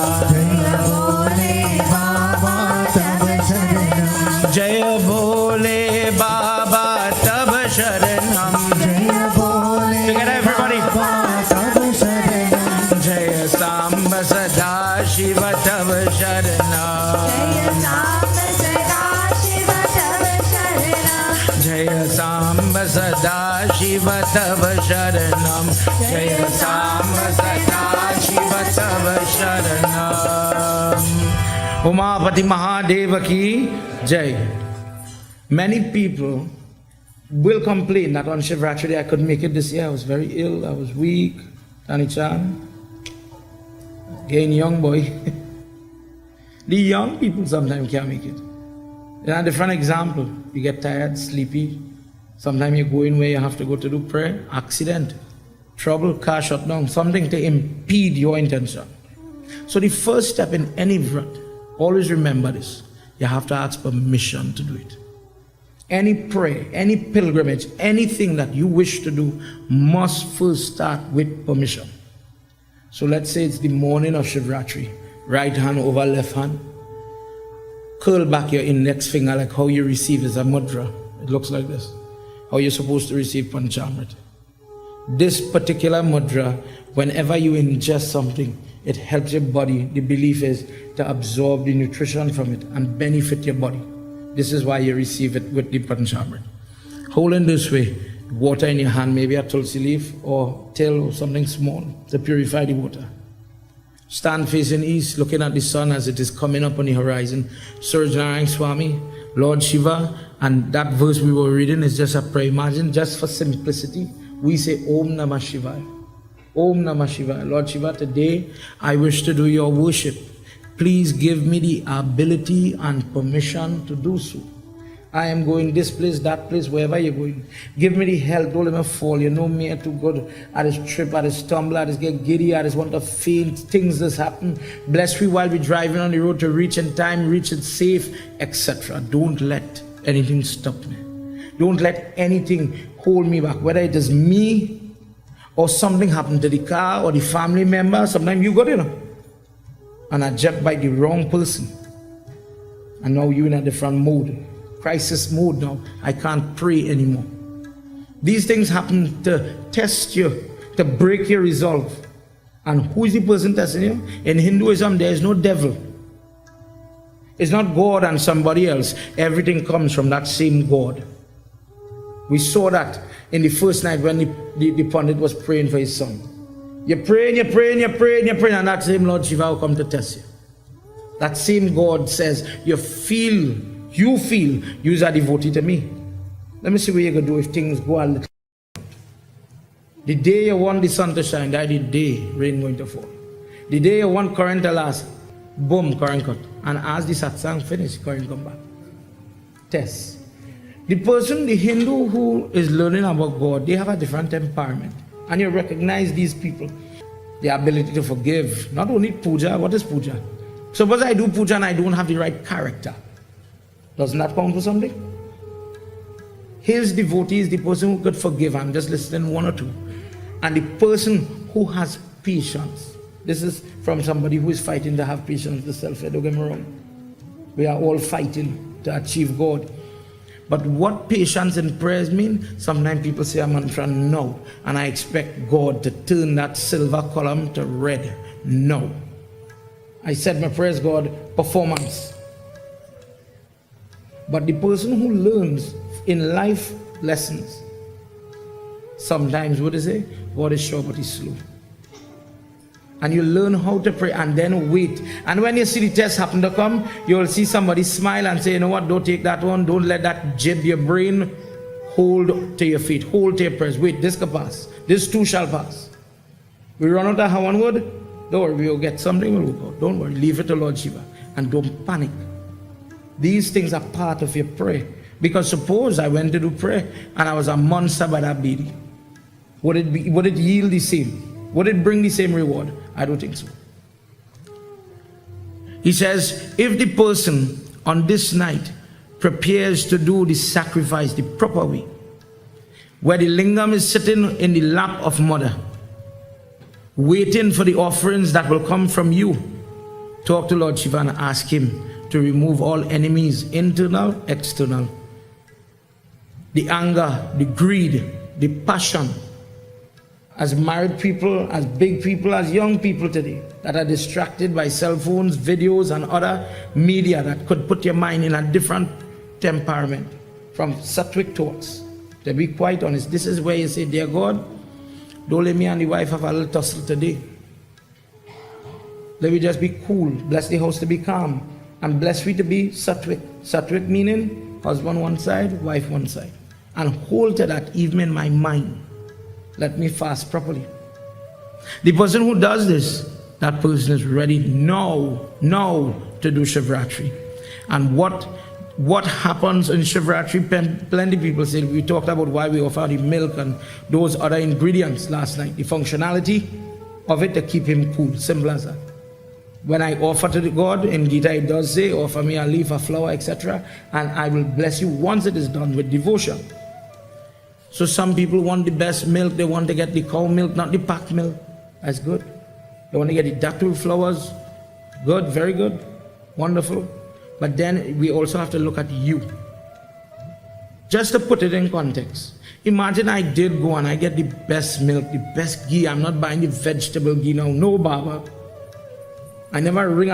जय भोले बाबा तब शरणम Together everybody जय सांब सदा शिव तब शरणा जय सांब सदा शिव तब शरणम जय सांब सदा शिव तब शरणम उमापति महादेव की जय. Many people will complain that on Shivratri I couldn't make it this year. I was very ill, I was weak. Tani Chan, again young boy. The young people sometimes can't make it. There are different examples. You get tired, sleepy. Sometimes you go in where you have to go to do prayer. Accident, trouble, car shut down. Something to impede your intention. So the first step in any vrat, always remember this. You have to ask permission to do it. Any prayer, any pilgrimage, anything that you wish to do must first start with permission. So let's say it's the morning of Shivratri. Right hand over left hand. Curl back your index finger like how you receive as a mudra. It looks like this. How you're supposed to receive Panchamrit. This particular mudra, whenever you ingest something, it helps your body. The belief is to absorb the nutrition from it and benefit your body. This is why you receive it with the Panchamrit. Hold in this way, water in your hand, maybe a tulsi leaf or tail or something small to purify the water. Stand facing east, looking at the sun as it is coming up on the horizon. Suraj Narayan Swami, Lord Shiva, and that verse we were reading is just a prayer. Imagine, just for simplicity, we say Om Namah Shivaya. Om Namah Shivaya. Lord Shiva, today I wish to do your worship. Please give me the ability and permission to do so. I am going this place, that place, wherever you're going. Give me the help, don't let me fall. You know me, too good. I just trip, I just stumble, I just get giddy, I just want to faint. Things just happen. Bless me while we're driving on the road to reach in time, reach it safe, etc. Don't let anything stop me. Don't let anything hold me back. Whether it is me or something happened to the car or the family member, sometimes you got it, and I jumped by the wrong person. And now you're in a different mode. Crisis mode now. I can't pray anymore. These things happen to test you, to break your resolve. And who is the person testing you? In Hinduism, there is no devil. It's not God and somebody else. Everything comes from that same God. We saw that in the first night when the Pandit was praying for his son. You're praying, and that same Lord Shiva will come to test you. That same God says, you feel you are devotee to me. Let me see what you're going to do if things go a little. The day you want the sun to shine, that the day rain going to fall. The day you want current to last, boom, current cut. And as the satsang finish, current come back. Test. The person, the Hindu who is learning about God, they have a different temperament. And you recognize these people. The ability to forgive. Not only puja, what is puja? Suppose I do puja and I don't have the right character. Doesn't that count for something? His devotee is the person who could forgive. I'm just listing one or two. And the person who has patience. This is from somebody who is fighting to have patience with self. Don't get me wrong. We are all fighting to achieve God. But what patience in prayers mean? Sometimes people say a mantra, no. And I expect God to turn that silver column to red. No. I said my prayers, God, performance. But the person who learns in life lessons, sometimes what they say, God is sure but he's slow. And you learn how to pray and then wait. And when you see the test happen to come, you'll see somebody smile and say, you know what, don't take that one. Don't let that jib your brain. Hold to your feet. Hold to your prayers. Wait, this can pass. This too shall pass. We run out of one word. Don't worry, we'll get something. We'll work out. Don't worry. Leave it to Lord Shiva. And don't panic. These things are part of your prayer. Because suppose I went to do prayer and I was a monster by that baby. Would it yield the same? Would it bring the same reward? I don't think so. He says, if the person on this night prepares to do the sacrifice the proper way, where the lingam is sitting in the lap of mother, waiting for the offerings that will come from you, talk to Lord Shiva and ask him to remove all enemies, internal, external. The anger, the greed, the passion, as married people, as big people, as young people today that are distracted by cell phones, videos, and other media that could put your mind in a different temperament from sattvic thoughts. To be quite honest, this is where you say, dear God, don't let me and the wife have a little tussle today. Let me just be cool. Bless the house to be calm. And bless me to be sattvic. Sattvic meaning husband one side, wife one side. And hold to that even in my mind. Let me fast properly. The person who does this, that person is ready now to do Shivratri. And what happens in Shivratri, plenty of people say, we talked about why we offer the milk and those other ingredients last night. The functionality of it to keep him cool, simple as that. When I offer to the God, in Gita it does say, offer me a leaf, a flower, etc. And I will bless you once it is done with devotion. So some people want the best milk, they want to get the cow milk, not the packed milk. That's good. They want to get the datul flowers. Good, very good, wonderful. But then we also have to look at you. Just to put it in context. Imagine I did go and I get the best milk, the best ghee. I'm not buying the vegetable ghee now. No, Baba. I never ring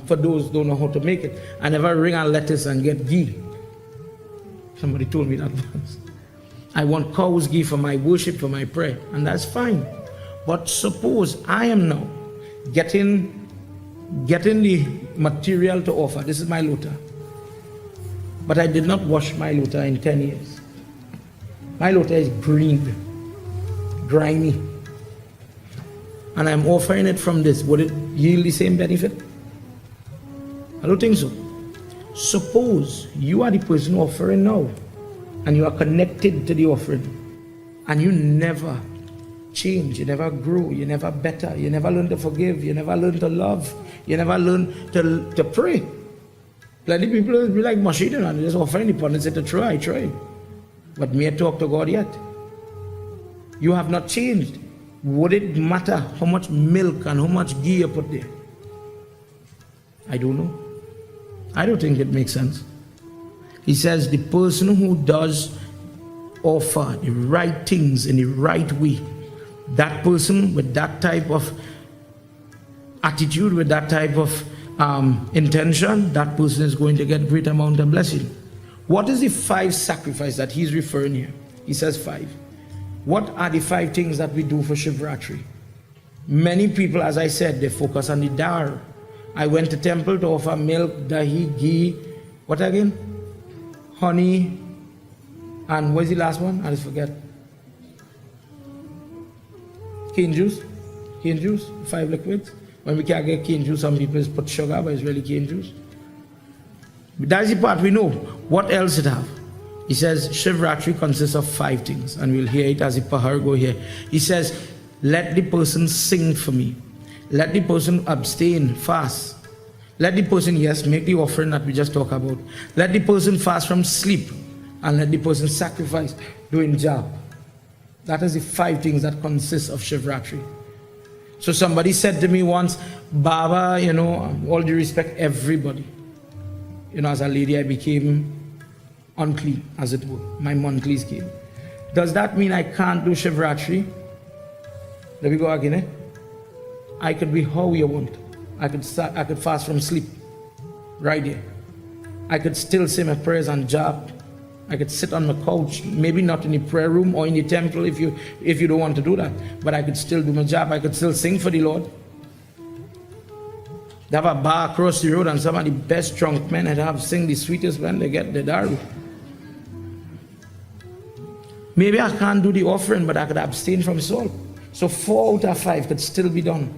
for those who don't know how to make it, I never ring a lettuce and get ghee. Somebody told me that once. I want cow's ghee for my worship, for my prayer, and that's fine. But suppose I am now getting the material to offer. This is my lota. But I did not wash my lota in 10 years. My lota is green, grimy. And I'm offering it from this. Would it yield the same benefit? I don't think so. Suppose you are the person offering now, and you are connected to the offering, and you never change, you never grow, you never better, you never learn to forgive, you never learn to love, you never learn to pray. Plenty of people will be like Mashida and just offering upon and say to try. But me talk to God yet. You have not changed. Would it matter how much milk and how much ghee you put there? I don't know. I don't think it makes sense. He says the person who does offer the right things in the right way, that person with that type of attitude, with that type of intention, that person is going to get great amount of blessing. What is the 5 sacrifices that he's referring here? He says 5. What are the 5 things that we do for Shivratri? Many people, as I said, they focus on the dar. I went to temple to offer milk, dahi, ghee, what again? Honey, and what is the last one? I just forget. Cane juice. 5 liquids. When we can't get cane juice, some people put sugar, but it's really cane juice. But that's the part we know. What else it have? He says Shivratri consists of 5 things, and we'll hear it as the Pahar go here. He says, let the person sing for me. Let the person abstain, fast. Let the person, yes, make the offering that we just talked about. Let the person fast from sleep, and let the person sacrifice doing job. That is the 5 things that consist of Shivratri. So somebody said to me once, Baba, all due respect, everybody. As a lady, I became unclean, as it were. My monthlies came. Does that mean I can't do Shivratri? There we go again, eh? I could be how you want. I could fast from sleep. Right there. I could still say my prayers on job. I could sit on my couch, maybe not in the prayer room or in the temple if you don't want to do that. But I could still do my job. I could still sing for the Lord. They have a bar across the road, and some of the best drunk men that have sing the sweetest when they get the daru. Maybe I can't do the offering, but I could abstain from salt. So 4 out of 5 could still be done.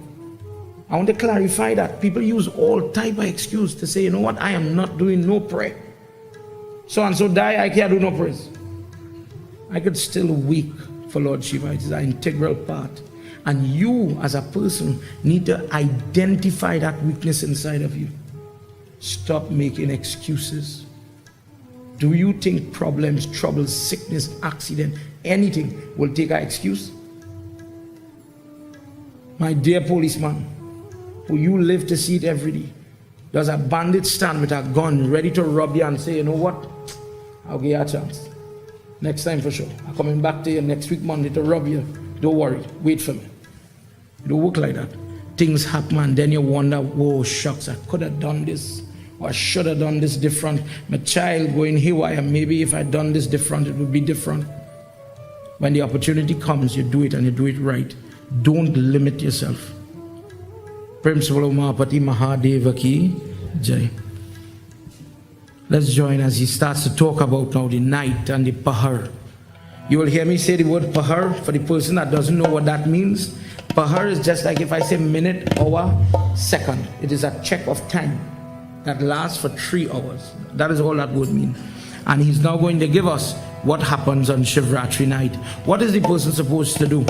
I want to clarify that. People use all type of excuse to say, you know what, I am not doing no prayer. So and so die, I can't do no prayers. I could still weak for Lord Shiva. It is an integral part. And you as a person need to identify that weakness inside of you. Stop making excuses. Do you think problems, troubles, sickness, accident, anything will take an excuse? My dear policeman, who you live to see it every day, does a bandit stand with a gun ready to rob you and say, you know what, I'll give you a chance. Next time for sure. I'm coming back to you next week Monday to rob you. Don't worry, wait for me. It don't work like that. Things happen and then you wonder, whoa, shucks, I could have done this, or I should have done this different. My child going haywire, maybe if I'd done this different, it would be different. When the opportunity comes, you do it and you do it right. Don't limit yourself. Principal Umapati Mahadeva ki Jai. Let's join as he starts to talk about now the night and the pahar. You will hear me say the word pahar. For the person that doesn't know what that means, pahar is just like if I say minute, hour, second. It is a check of time that lasts for 3 hours. That is all that would mean. And he's now going to give us what happens on Shivratri night. What is the person supposed to do?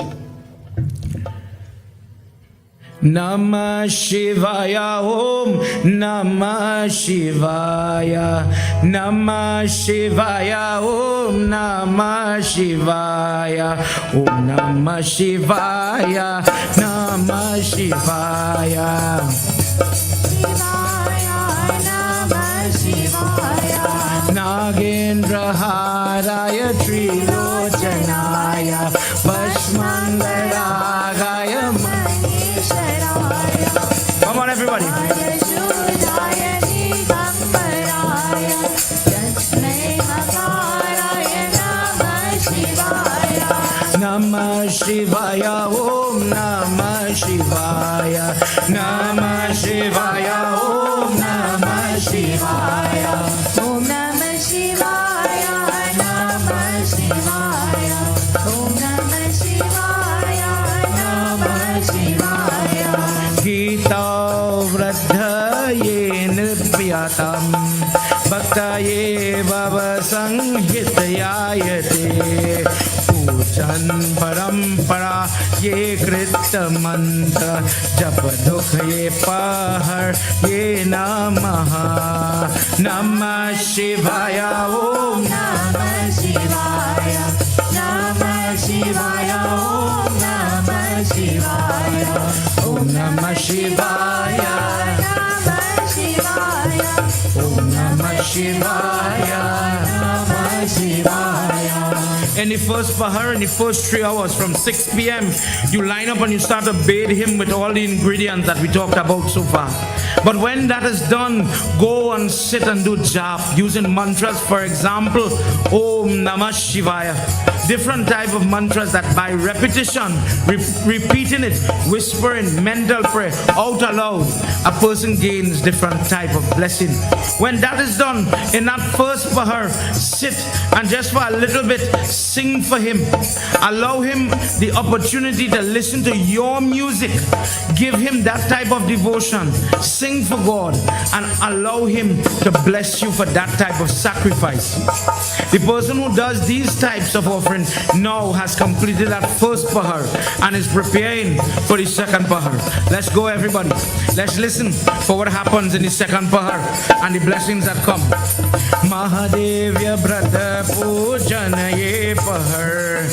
Namah Shivaya Om Namah Shivaya Namah Shivaya Om Namah Shivaya Om Namah Shivaya Namah Shivaya Namah Shivaya Nagendra Haraya Trilochanaya Vashmangaragaya. Come on, everybody. Namah Shivaya Om Namah Shivaya Namah Shivaya Om Namah Shivaya Om Namah Shivaya Namah Shivaya Om Namah Shivaya Namah Shivaya Gita Vradhaye Nirpyatam Bhaktaye Bhava Sanghitayayate Pujan Parampara Ye Krita Mantra Jap Dukh Ye Pahar Ye Namaha Namah Shivaya Om Namah Shivaya Namah Shivaya Om Namah Shivaya Om Namah Shivaya Namah Shivaya Om Namah Shivaya Namah Shivaya. In the first pahar, in the first 3 hours from 6 p.m., you line up and you start to bathe him with all the ingredients that we talked about so far. But when that is done, go and sit and do jap using mantras. For example, Om Namah Shivaya. Different type of mantras that by repetition, repeating it, whispering, mental prayer, out aloud, a person gains different type of blessing. When that is done, in that first pahar, sit and just for a little bit, sing for him. Allow him the opportunity to listen to your music. Give him that type of devotion. Sing for God and allow him to bless you for that type of sacrifice. The person who does these types of offering now has completed that first pahar and is preparing for the second pahar. Let's go, everybody. Let's listen for what happens in the second pahar and the blessings that come. Mahadevya Brata Pujan Ye Pahar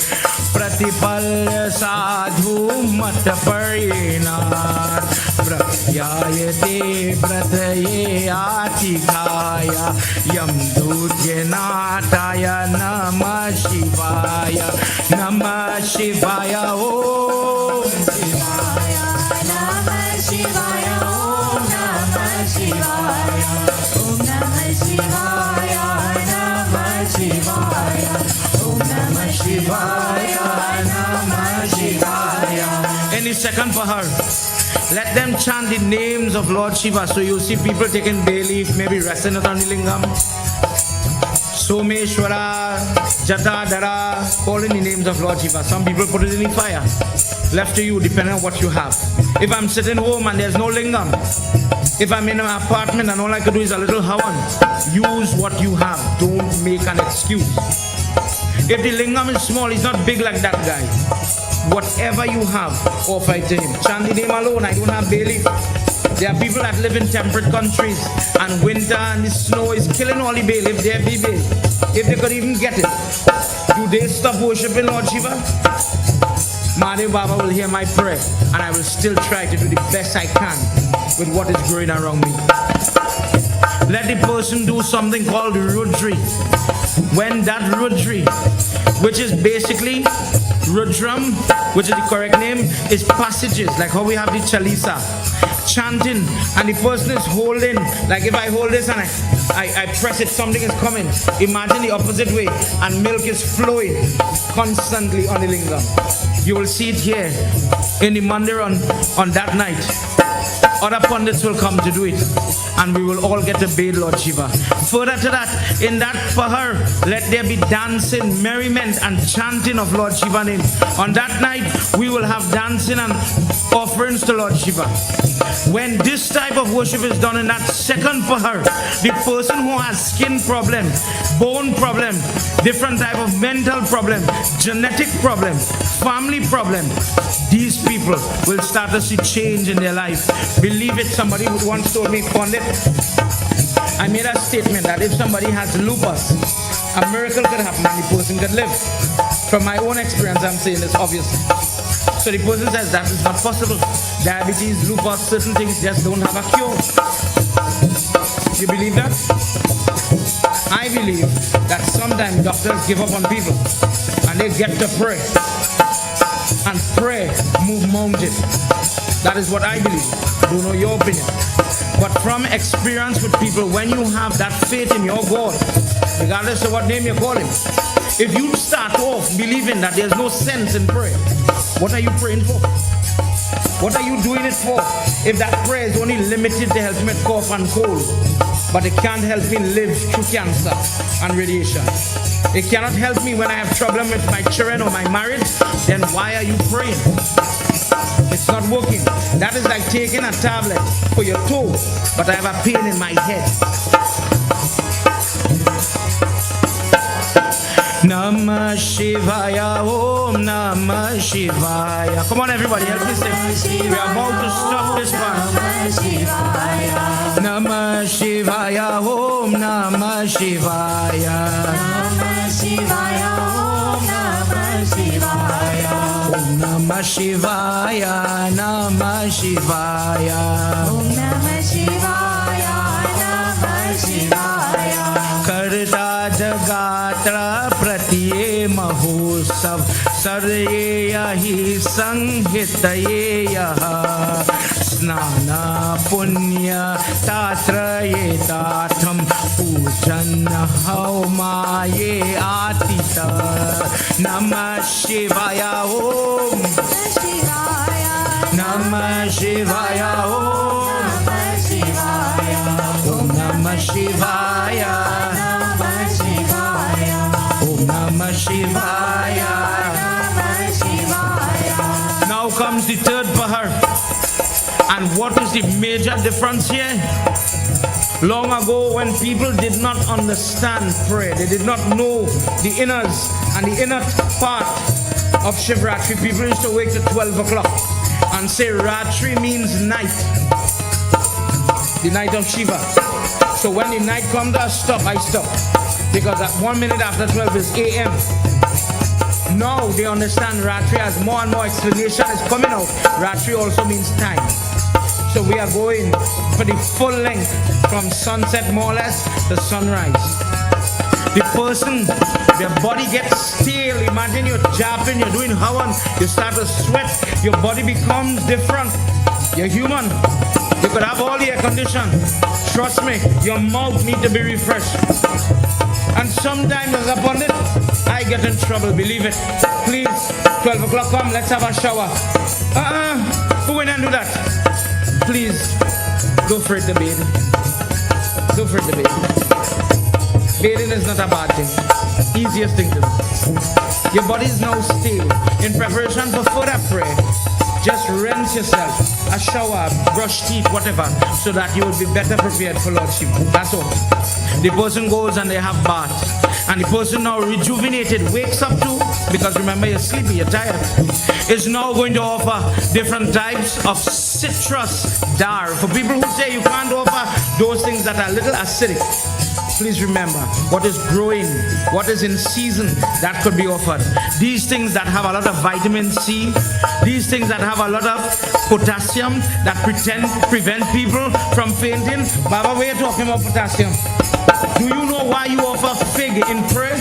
Pratipalya Sadhu Mata Parinat Pratyayate Brataye Atikaya Yam Dutye Nataya Namah Shivaya Namah Shivaya Om Shivaya Namah Shivaya Om Namah Shivaya Om Namah Shivaya second pahar, let them chant the names of Lord Shiva. So you see people taking bay leaf, maybe resting it on the Lingam. Someshwara, Jatadara, calling the names of Lord Shiva. Some people put it in the fire. Left to you, depending on what you have. If I'm sitting home and there's no Lingam, if I'm in an apartment and all I could do is a little havan, use what you have. Don't make an excuse. If the Lingam is small, he's not big like that guy. Whatever you have, offer it to him. Chant the name alone. I don't have bay leaf. There are people that live in temperate countries and winter and the snow is killing all the bay leaf. There be bay. If they could even get it, do they stop worshiping Lord Shiva? Mahadev Baba will hear my prayer and I will still try to do the best I can with what is growing around me. Let the person do something called Rudri. When that Rudri, which is basically Rudram, which is the correct name, is passages, like how we have the Chalisa, chanting, and the person is holding, like if I hold this and I press it, something is coming. Imagine the opposite way, and milk is flowing constantly on the Lingam. You will see it here in the mandir on that night. Other pundits will come to do it, and we will all get to bathe Lord Shiva. Further to that, in that pahar, let there be dancing, merriment, and chanting of Lord Shiva name. On that night, we will have dancing and offerings to Lord Shiva. When this type of worship is done in that second pahar, the person who has skin problem, bone problem, different type of mental problem, genetic problem, family problem, these people will start to see change in their life. Believe it, somebody once told me, Pandit, I made a statement that if somebody has lupus, a miracle could happen and the person could live. From my own experience, I'm saying this obviously. So the person says that is not possible. Diabetes, lupus, certain things just don't have a cure. You believe that? I believe that sometimes doctors give up on people and they get to pray. And pray move mountains. That is what I believe. I don't know your opinion. But from experience with people, when you have that faith in your God, regardless of what name you call him, if you start off believing that there's no sense in prayer, what are you praying for? What are you doing it for? If that prayer is only limited to help me with cough and cold, but it can't help me live through cancer and radiation. It cannot help me when I have problem with my children or my marriage, then why are you praying? It's not working. That is like taking a tablet for your toe, but I have a pain in my head. Namah Shivaya, Om Namah Shivaya. Come on everybody, help me sing. We are about to stop this part. Namah Shivaya, Om Namah Shivaya. Namah Shivaya, Om Namah Shivaya. Om Namah Shivaya, Namah Shivaya. Om Namah Shivaya, Namah Shivaya. Karta Jagatra Pratiye Mahotsav Sarye Yahi Sanghitaye Yaha Snana Punya Tatraye Tatham Pujan Haumaye Atita Namah Shivaya Om Namah Shivaya Om Om Namah Shivaya Om Namah Shivaya. Now comes the third pahar. And what is the major difference here? Long ago, when people did not understand prayer, they did not know the inners and the inner part of Shivratri, people used to wake at 12 o'clock and say Ratri means night, the night of Shiva. So when the night comes to a stop, I stop. Because at 1 minute after 12 is AM. Now they understand Ratri as more and more explanation is coming out. Ratri also means time. So we are going for the full length from sunset more or less to sunrise. The person, their body gets stale. Imagine you're japping, you're doing havan, you start to sweat, your body becomes different. You're human. You could have all the air condition. Trust me, your mouth needs to be refreshed. And sometimes as a pundit, I get in trouble, believe it. Please, 12 o'clock come, let's have a shower. Go in and do that. Please, don't fret the bathing. Don't fret the bathing. Bathing is not a bad thing. Easiest thing to do. Your body is now stale. In preparation for further prayer, just rinse yourself, a shower, brush teeth, whatever, so that you will be better prepared for Lord Shiva. That's all. The person goes and they have bath, and the person now rejuvenated wakes up too, because remember you're sleepy, you're tired, is now going to offer different types of citrus dar. For people who say you can't offer those things that are a little acidic, please remember what is growing, what is in season, that could be offered. These things that have a lot of vitamin C, these things that have a lot of potassium that prevent people from fainting. Baba, we're talking about potassium. Do you know why you offer fig in prayer?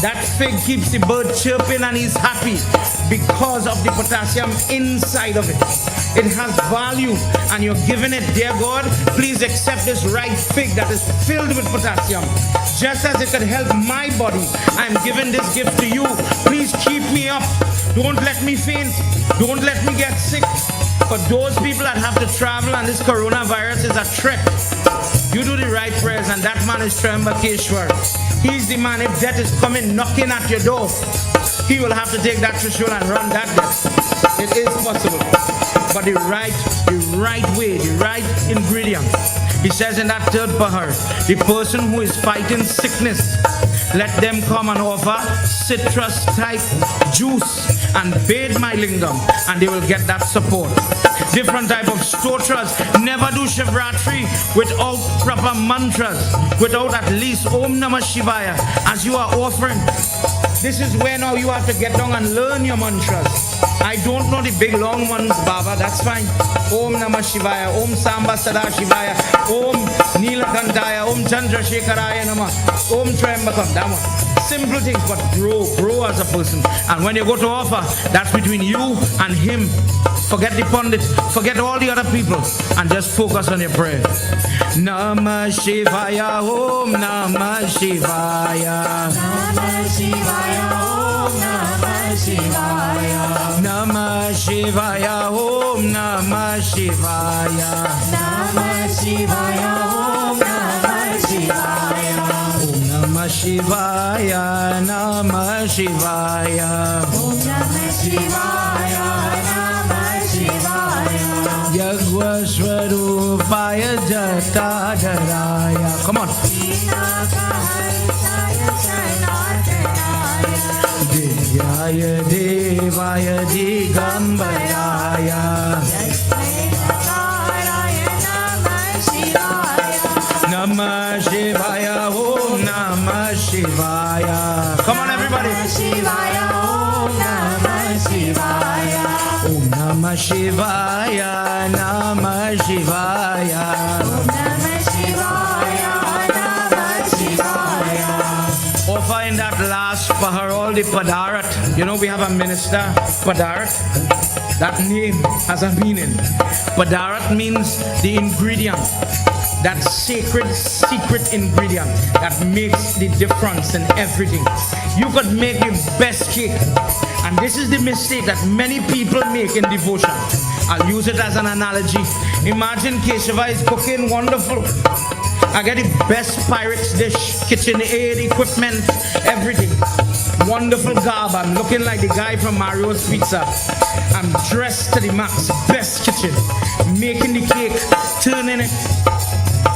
That fig keeps the bird chirping and he's happy because of the potassium inside of it. It has value and you're giving it, dear God, please accept this right fig that is filled with potassium. Just as it could help my body, I'm giving this gift to you. Please keep me up. Don't let me faint. Don't let me get sick. For those people that have to travel and this coronavirus is a threat, you do the right prayers, and that man is Keshava. He's the man, if death is coming knocking at your door, he will have to take that trishul and run that death. It is possible. But the right way, the right ingredient. He says in that third pahar, the person who is fighting sickness, let them come and offer citrus type juice and bathe my lingam, and they will get that support. Different type of stotras. Never do Shivratri without proper mantras, without at least Om Namah Shivaya as you are offering. This is where now you have to get down and learn your mantras. I don't know the big long ones, Baba, that's fine. Om Namah Shivaya, Om Samba Sada Shivaya, Om Neelakantaya, Om Chandrasekharaya Namah, Om Trambakam, that one. Simple things, but grow as a person. And when you go to offer, that's between you and him. Forget the pundit, forget all the other people, and just focus on your prayer. Namah Shivaya, Om Namah Shivaya, Namah Shivaya, Om Namah Shivaya, Namah Shivaya, Om Namah Shivaya, Namah Shivaya, Om Namah Shivaya, Om Namah Shivaya, Namah Shivaya, Om Namah Shivaya, Namah Shivaya, Yagva Swarupaya Jatadaraya. Come on. Divyaya Devaya Digambaraya, Namah Shivaya, Om Namah Shivaya. Come on, everybody. Shivaya, Om Namah Shivaya, Om Namah Shivaya, Namah Shivaya, Om Namah Shivaya, Namah Shivaya. Offer in that last pahar all the padarat. You know we have a minister, padarat. That name has a meaning. Padarat means the ingredient. That sacred, secret ingredient that makes the difference in everything. You could make the best cake, and this is the mistake that many people make in devotion. I'll use it as an analogy. Imagine Keshava is cooking wonderful. I get the best pirate's dish, KitchenAid equipment, everything. Wonderful garb. I'm looking like the guy from Mario's Pizza. I'm dressed to the max, best kitchen, making the cake, turning it.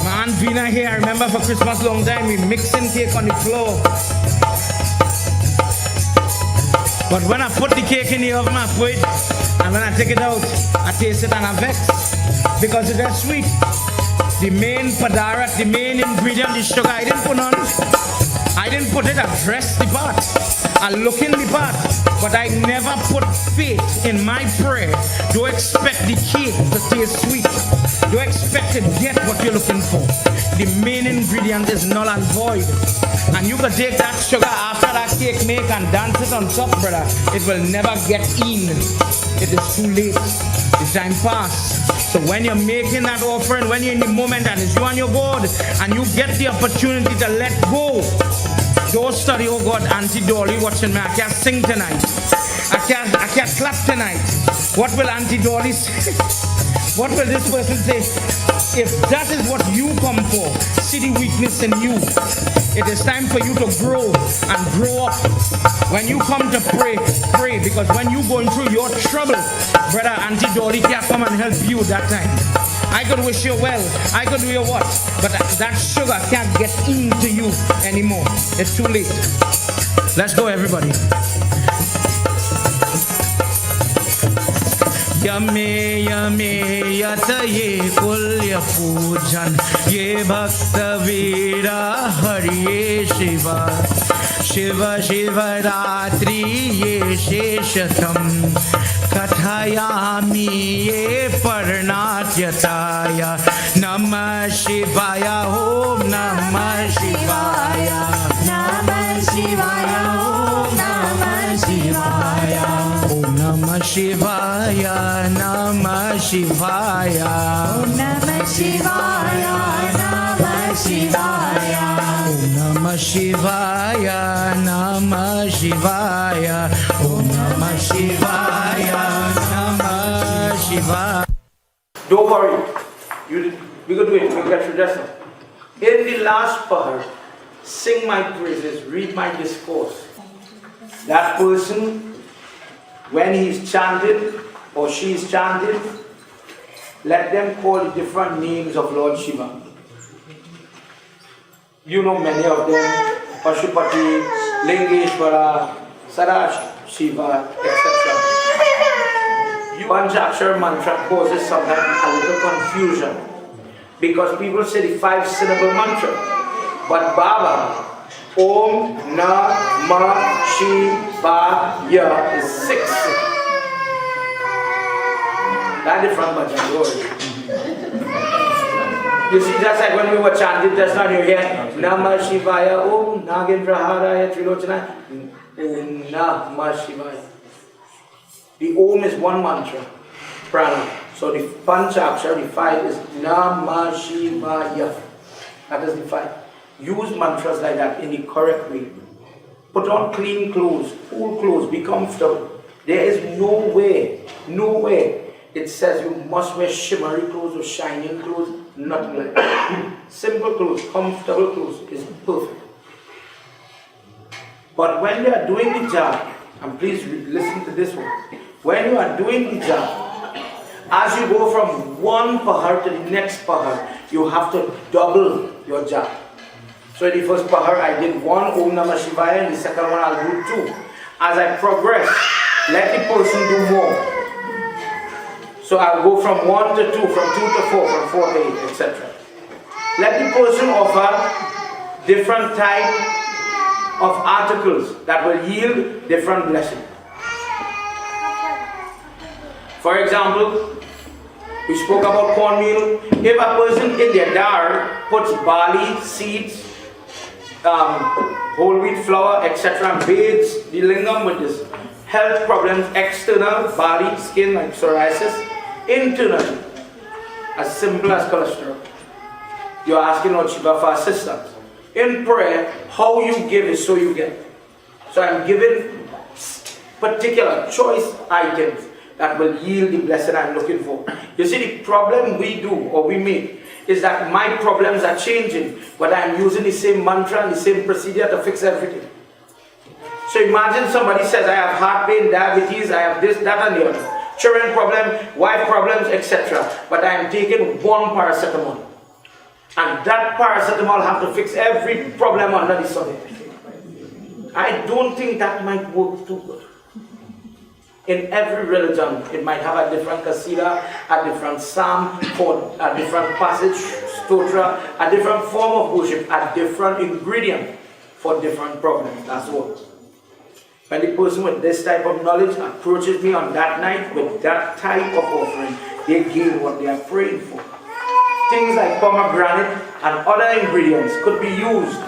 My Aunt Vina here, I remember for Christmas long time, we mixing cake on the floor. But when I put the cake in the oven, I put it, and when I take it out, I taste it and I vex, because it is sweet. The main padarat, the main ingredient, the sugar, I didn't put on. I didn't put it, I dressed the part. I look in the part, but I never put faith in my prayer. Don't expect the cake to taste sweet. Don't expect to get what you're looking for. The main ingredient is null and void. And you can take that sugar after that cake make and dance it on top, brother. It will never get in. It is too late. The time passed. So when you're making that offering, when you're in the moment and it's you and your God, and you get the opportunity to let go, don't study, oh God, Auntie Dolly watching me, I can't sing tonight. I can't clap tonight. What will Auntie Dolly say? What will this person say? If that is what you come for, see the weakness in you. It is time for you to grow and grow up. When you come to pray, pray, because when you going through your trouble, brother, Auntie Dolly can't come and help you that time. I could wish you well, I could do you what, but that sugar can't get into you anymore. It's too late. Let's go, everybody. Yame yame yataye kulya pujan ye bhakta veera hariye Shiva Shiva Shivratri ye sheshatam kathayami ye parnatyataya Namah Shivaya Om Namah Shivaya Namah Shivaya Om Namah Shivaya Om Namah Shivaya Namah Shivaya Om Namah Shivaya Namah Shivaya Om Namah Shivaya Namah Shivaya Om Namah Shivaya Namah Shivaya. Don't worry, we could do it, we'll get through this. In the last part, sing my praises, read my discourse. That person, when he's chanted or she's chanted, let them call the different names of Lord Shiva. You know many of them, Pashupati, Lingeshwara, Sadash, Shiva, etc. Panchakshar mantra causes sometimes a little confusion because people say the 5-syllable mantra, but Baba, Om Namah Shivaya is 6. That's different bhajan. You see, just like when we were chanting just now, you hear Namah Shivaya, Om Nagendraharaya Trilochana, Om Namah Shivaya. The Om is one mantra, prana. So the Panchakshar, the 5 is Namah Shivaya. That is the 5. Use mantras like that in the correct way. Put on clean clothes, cool clothes, be comfortable. There is no way it says you must wear shimmery clothes or shining clothes, nothing like that. Simple clothes, comfortable clothes is perfect. But when you are doing the job, and please listen to this one, when you are doing the job, as you go from one pahar to the next pahar, you have to double your job. So in the first pahar, I did 1 Om Namah Shivaya, and the second one I'll do 2. As I progress, let the person do more. So I'll go from 1 to 2, from 2 to 4, from 4 to 8, etc. Let the person offer different type of articles that will yield different blessings. For example, we spoke about cornmeal. If a person in their dar puts barley, seeds, whole wheat flour, etc., and bathes the lingam with this health problems, external, body, skin like psoriasis, internal, as simple as cholesterol. You're asking Lord Shiva for assistance. In prayer, how you give is so you get. So I'm giving particular choice items that will yield the blessing I'm looking for. You see, the problem we do or we make is that my problems are changing, but I'm using the same mantra and the same procedure to fix everything. So imagine somebody says, I have heart pain, diabetes, I have this, that, and the other. Children problem, wife problems, etc. But I am taking 1 paracetamol. And that paracetamol have to fix every problem under the sun. I don't think that might work too good. In every religion, it might have a different kasida, a different psalm, for a different passage, stotra, a different form of worship, a different ingredient for different problems. That's all. When the person with this type of knowledge approaches me on that night with that type of offering, they gain what they are praying for. Things like pomegranate and other ingredients could be used,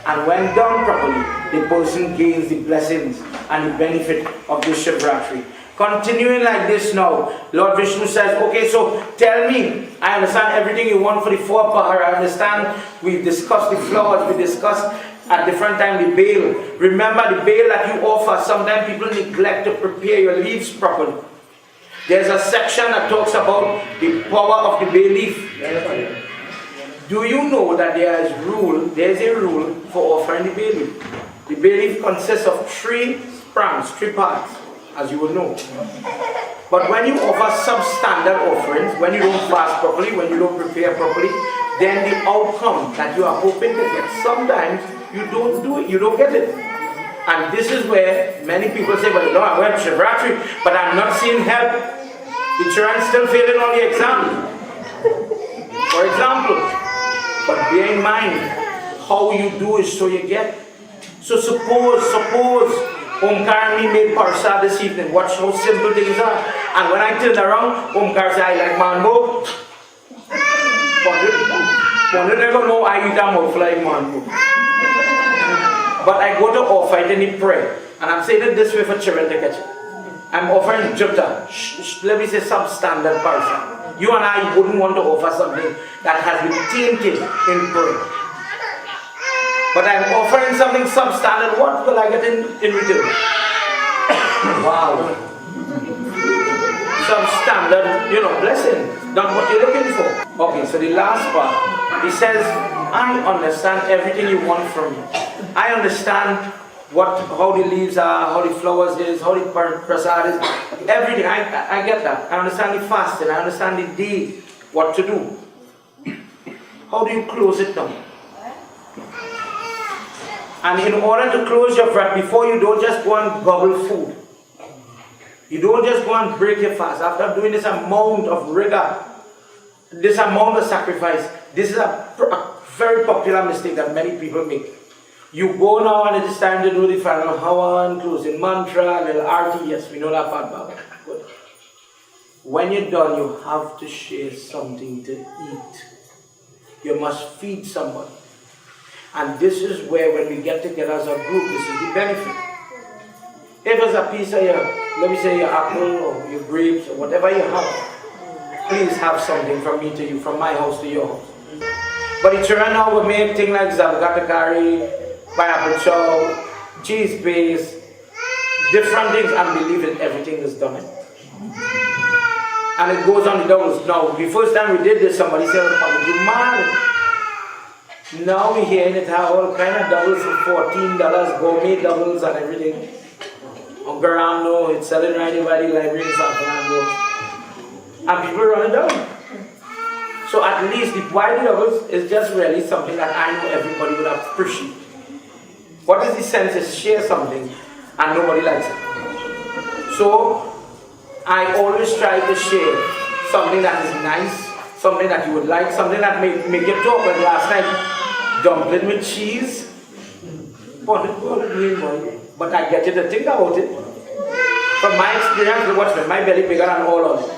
and when done properly, the person gains the blessings and the benefit of the Shivratri. Continuing like this now, Lord Vishnu says, okay, so tell me, I understand everything you want for the 4 pahar, I understand we've discussed the flowers, we discussed At different times, the bail. Remember the bail that you offer. Sometimes people neglect to prepare your leaves properly. There's a section that talks about the power of the bay leaf. Do you know that there is a rule for offering the bay leaf? The bay leaf consists of 3 prongs, 3 parts, as you will know. But when you offer substandard offerings, when you don't fast properly, when you don't prepare properly, then the outcome that you are hoping to get, sometimes you don't do it, you don't get it. And this is where many people say, well, no, I went to Shivratri, but I'm not seeing help. The children still failing on the exam, for example. But bear in mind, how you do is so you get. So suppose Omkar made prasad this evening. Watch how simple things are. And when I turn around, Omkar said, I like mango. But never know I eat a mouthful like mango. But I go to offer it and pray. And I'm saying it this way for children to catch it. I'm offering jutta. Let me say substandard prasad. You and I wouldn't want to offer something that has been tainted in prayer. But I'm offering something substandard. What will I get in return? Wow. Substandard, blessing. Not what you're looking for. Okay, so the last part. He says, I understand everything you want from me. I understand how the leaves are, how the flowers is, how the prasad is. Everything. I get that. I understand the fasting. I understand the day, what to do. How do you close it down? And in order to close your vrat, before you don't just go and gobble food. You don't just go and break your fast. After doing this amount of rigor, this amount of sacrifice, this is a very popular mistake that many people make. You go now and it is time to do the final hawan, closing mantra, little arti. Yes, we know that part, Baba. Good. When you're done, you have to share something to eat. You must feed somebody. And this is where, when we get together as a group, this is the benefit. If it's a piece of let me say your apple or your grapes or whatever you have, please have something from me to you, from my house to your house. But the children now will make things like zabgata curry, pineapple chow, cheese paste, different things, and believe it, everything is done. And it goes on the doubles. Now, the first time we did this, somebody said, you mad? Now we're hearing it have all kind of doubles for $14, gourmet doubles and everything. On Garano, it's selling right by the library in San Fernando. And people run it down. So at least the white doubles is just really something that I know everybody would appreciate. What is the sense is share something and nobody likes it. So I always try to share something that is nice, something that you would like, something that make you talk. Like last night, dumpling with cheese. But I get you to think about it. From my experience, watch me, my belly bigger than all of it.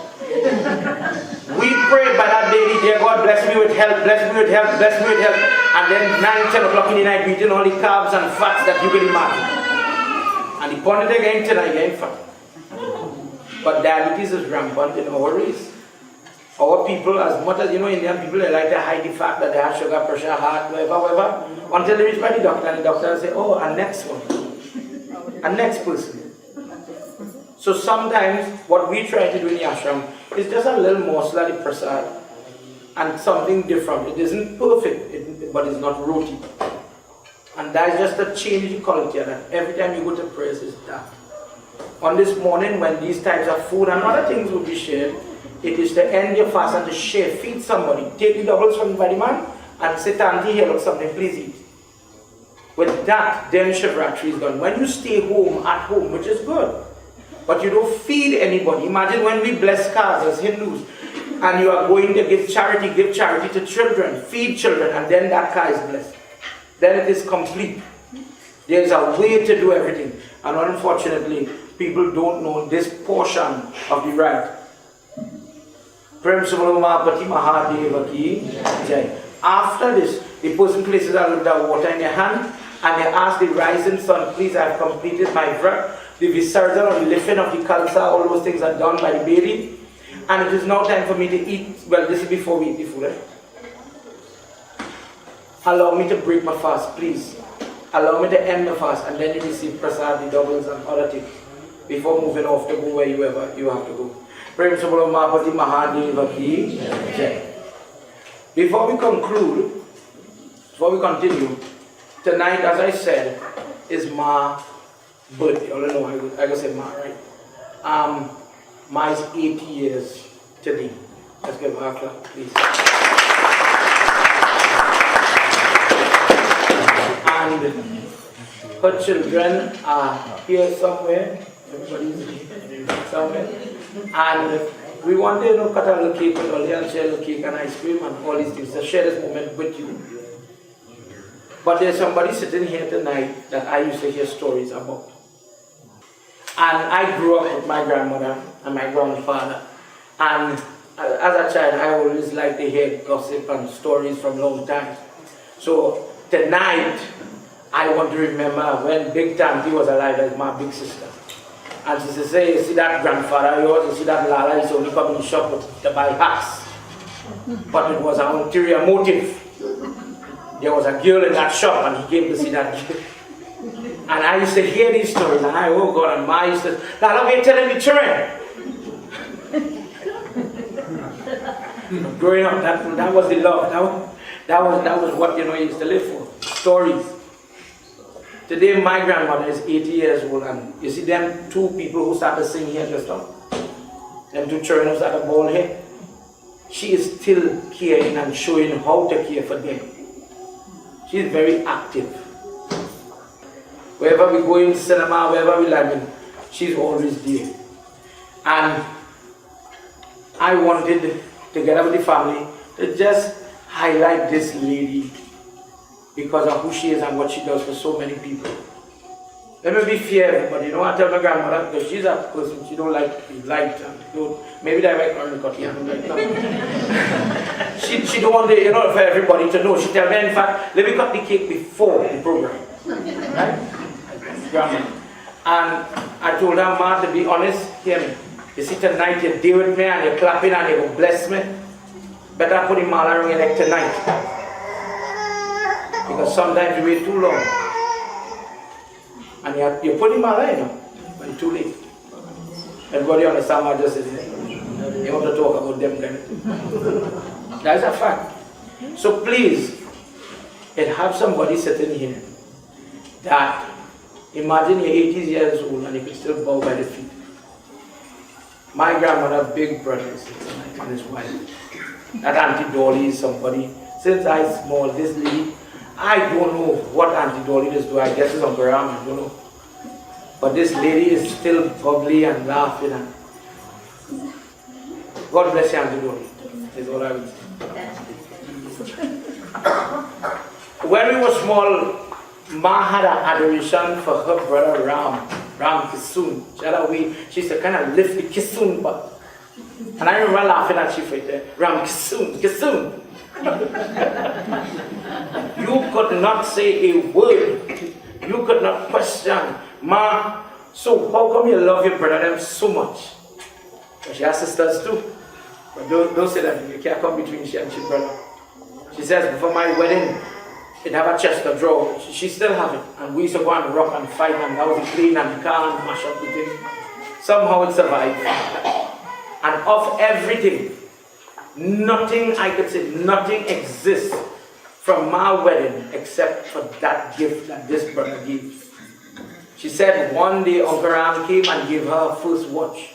We prayed by that day, dear God, bless me with health, bless me with health, bless me with health. And then 9, 10 o'clock in the night, we eating all the carbs and fats that you can imagine. And the point again tonight, again fat. But diabetes is rampant in our race. Our people, as much as Indian people, they like to hide the fact that they have sugar, pressure, heart, whatever, until they reach by the doctor, and the doctor will say, oh, a next one, a next person. So sometimes what we try to do in the ashram is just a little morsel of the prasad and something different. It isn't perfect, but it's not roti. And that's just a change in culture that every time you go to prayers is that. On this morning, when these types of food and other things will be shared, it is to end your fast and to share, feed somebody. Take the doubles from the body man and say, Tanti, here, look, something, please eat. With that, then Shivratri is done. When you stay home, at home, which is good, but you don't feed anybody. Imagine when we bless cars as Hindus, and you are going to give charity to children, feed children, and then that car is blessed. Then it is complete. There is a way to do everything. And unfortunately, people don't know this portion of the rite. After this, the person places a little water in their hand and they ask the rising sun, please, I have completed my vrat. The visarjan or the lifting of the kalsa, all those things are done by the baby. And it is now time for me to eat. Well, this is before we eat the food, right? Allow me to break my fast, please. allow me to end the fast, and then you receive prasad, the doubles, and other things before moving off to go wherever you have to go. Prem Sabolo Mahapati Mahadeva Ki Jai. Before we conclude, before we continue, tonight, as I said, is my birthday. I don't know, I can say Ma, right? Ma's 80 years today. Let's give her a clap, please. And her children are here somewhere. Everybody's here somewhere. And we want to cut a little cake with all and share a little cake and ice cream and all these things to share this moment with you. But there's somebody sitting here tonight that I used to hear stories about. And I grew up with my grandmother and my grandfather. And as a child, I always liked to hear gossip and stories from long times. So tonight, I want to remember when Big Tanti was alive as my big sister. And she used to say, you see that grandfather of yours, you see that Lala, he's only come in the shop to buy hats. But it was an ulterior motive. There was a girl in that shop and he came to see that girl. And I used to hear these stories and I, oh God, and Ma used to, Lala, we're telling the children. Growing up, that was the love. That was what you used to live for. Stories. Today my grandmother is 80 years old, and you see them two people who started singing here just now, them two children who started ball here, she is still caring and showing how to care for them. She is very active. Wherever we go in cinema, wherever we land in, she's always there. And I wanted, together with the family, to just highlight this lady because of who she is and what she does for so many people. Let me be fair, but I tell my grandmother, because she's a person, she don't like to be liked, and maybe that right now, because she don't like that. She don't want for everybody to know. She tell me, in fact, let me cut the cake before the program. Right? Grandma. And I told her, Ma, to be honest, hear me. You see, tonight you deal with me and you're clapping and you will bless me. Better put the mala around your neck tonight. Because sometimes you wait too long. And you put the mala in, but it's too late. Everybody understand what I just said? You want to talk about them kind of thing. That's a fact. So please, have somebody sitting here that, imagine you're 80 years old and you can still bow by the feet. My grandmother, big brother, and his wife. That Auntie Dolly is somebody. Since I was small, this lady, I don't know what Auntie Dolly does do. I guess it's on Puran, I don't know. But this lady is still bubbly and laughing. And God bless you, Auntie Dolly. That's all I would say. When we were small, Ma had an adoration for her brother Ram Kisun. She used to kind of lift the Kisun butt. And I remember laughing at Shiv right there. Ram Kisun. You could not say a word. You could not question. Ma, so how come you love your brother them so much? But she has sisters too. But don't say that. You can't come between she and she brother. She says, before my wedding, it have a chest of drawer. She still have it. And we used to go and rock and fight, and that was the clean and the car and mash up the thing. Somehow it survived. And of everything, nothing, I could say, nothing exists from my wedding except for that gift that this brother gave. She said one day Uncle Ram came and gave her her first watch.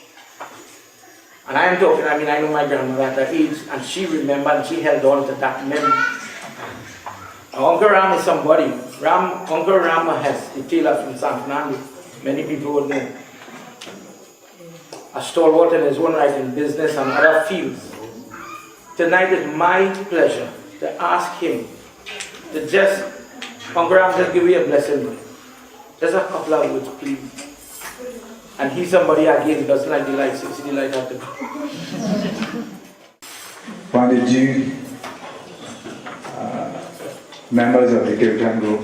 And I am talking, I know my grandmother at her age, and she remembered and she held on to that memory. Uncle Ram is somebody. Uncle Ram has the tailor from San Fernando. Many people would know. A stalwart in his own right in business and other fields. Tonight is my pleasure to ask him to just, Uncle Ram, just give me a blessing. Just a couple of words, please. And he's somebody again who doesn't like the lights, so see the light have to go. Panditji, members of the Kirtan group,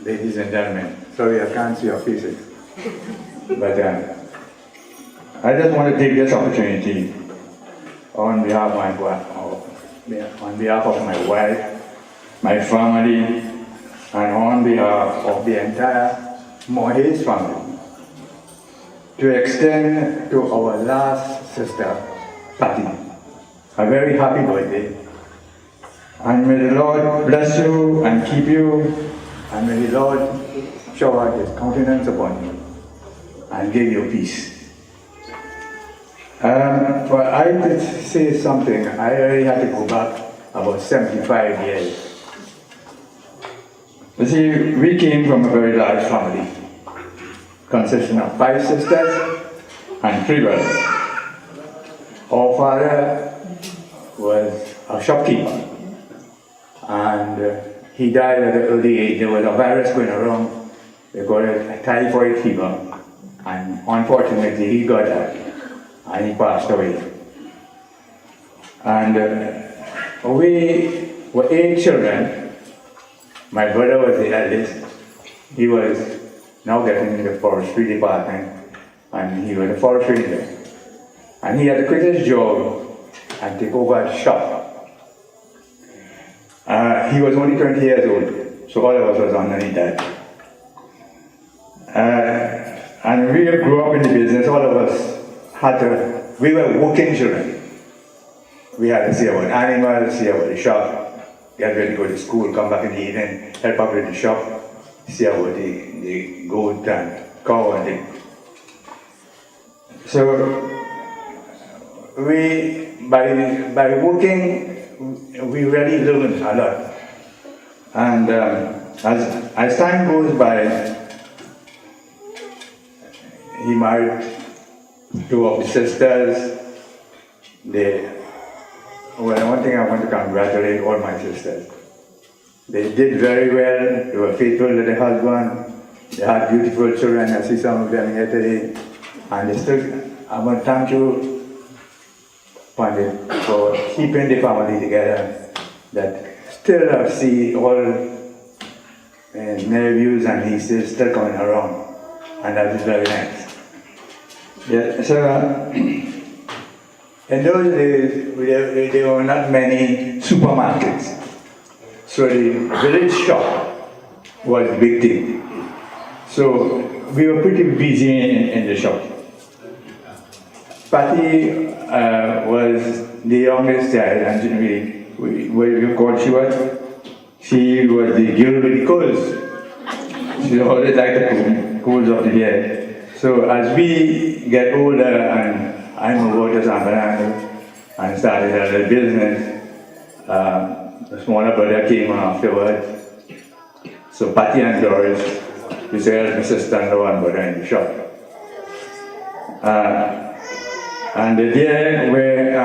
ladies and gentlemen, sorry I can't see your faces, but I just want to take this opportunity on behalf of my wife, my family, and on behalf of the entire Mohes family, to extend to our last sister, Patti, a very happy birthday. And may the Lord bless you and keep you, and may the Lord shower His countenance upon you and give you peace. For I did say something, I already had to go back about 75 years. You see, we came from a very large family, consisting of 5 sisters and 3 brothers. Our father was a shopkeeper, and he died at an early age. There was a virus going around, they called it typhoid fever, and unfortunately he got that and he passed away. And we were 8 children. My brother was the eldest. He was now getting in the forestry department, and he was a forest ranger. And he had to quit his job and take over a shop. He was only 20 years old, so all of us was underneath that. And we grew up in the business. All of us we were working children. We had to see about animals, see about the shop, get ready to go to school, come back in the evening, help out with the shop, see about the goat and cow and thing. So by working, we really learned a lot. And as time goes by, he married 2 of the sisters. One thing I want to congratulate all my sisters. They did very well. They were faithful to their husband. They had beautiful children. I see some of them here today. And they still, I want to thank you, Pandit, for keeping the family together. That still I see all nephews and nieces still coming around. And that is very nice. Yeah, so in those days, there were not many supermarkets. So the village shop was the big thing. So we were pretty busy in the shop. Patti was the youngest child, and we called Shiva. She was the girl with the curls. She always liked the curls of the hair. So as we get older and I moved to San Fernando and started a little business, the smaller brother came afterwards. So Patti and Doris used to help my sister-in-law and brother in the shop. And the day where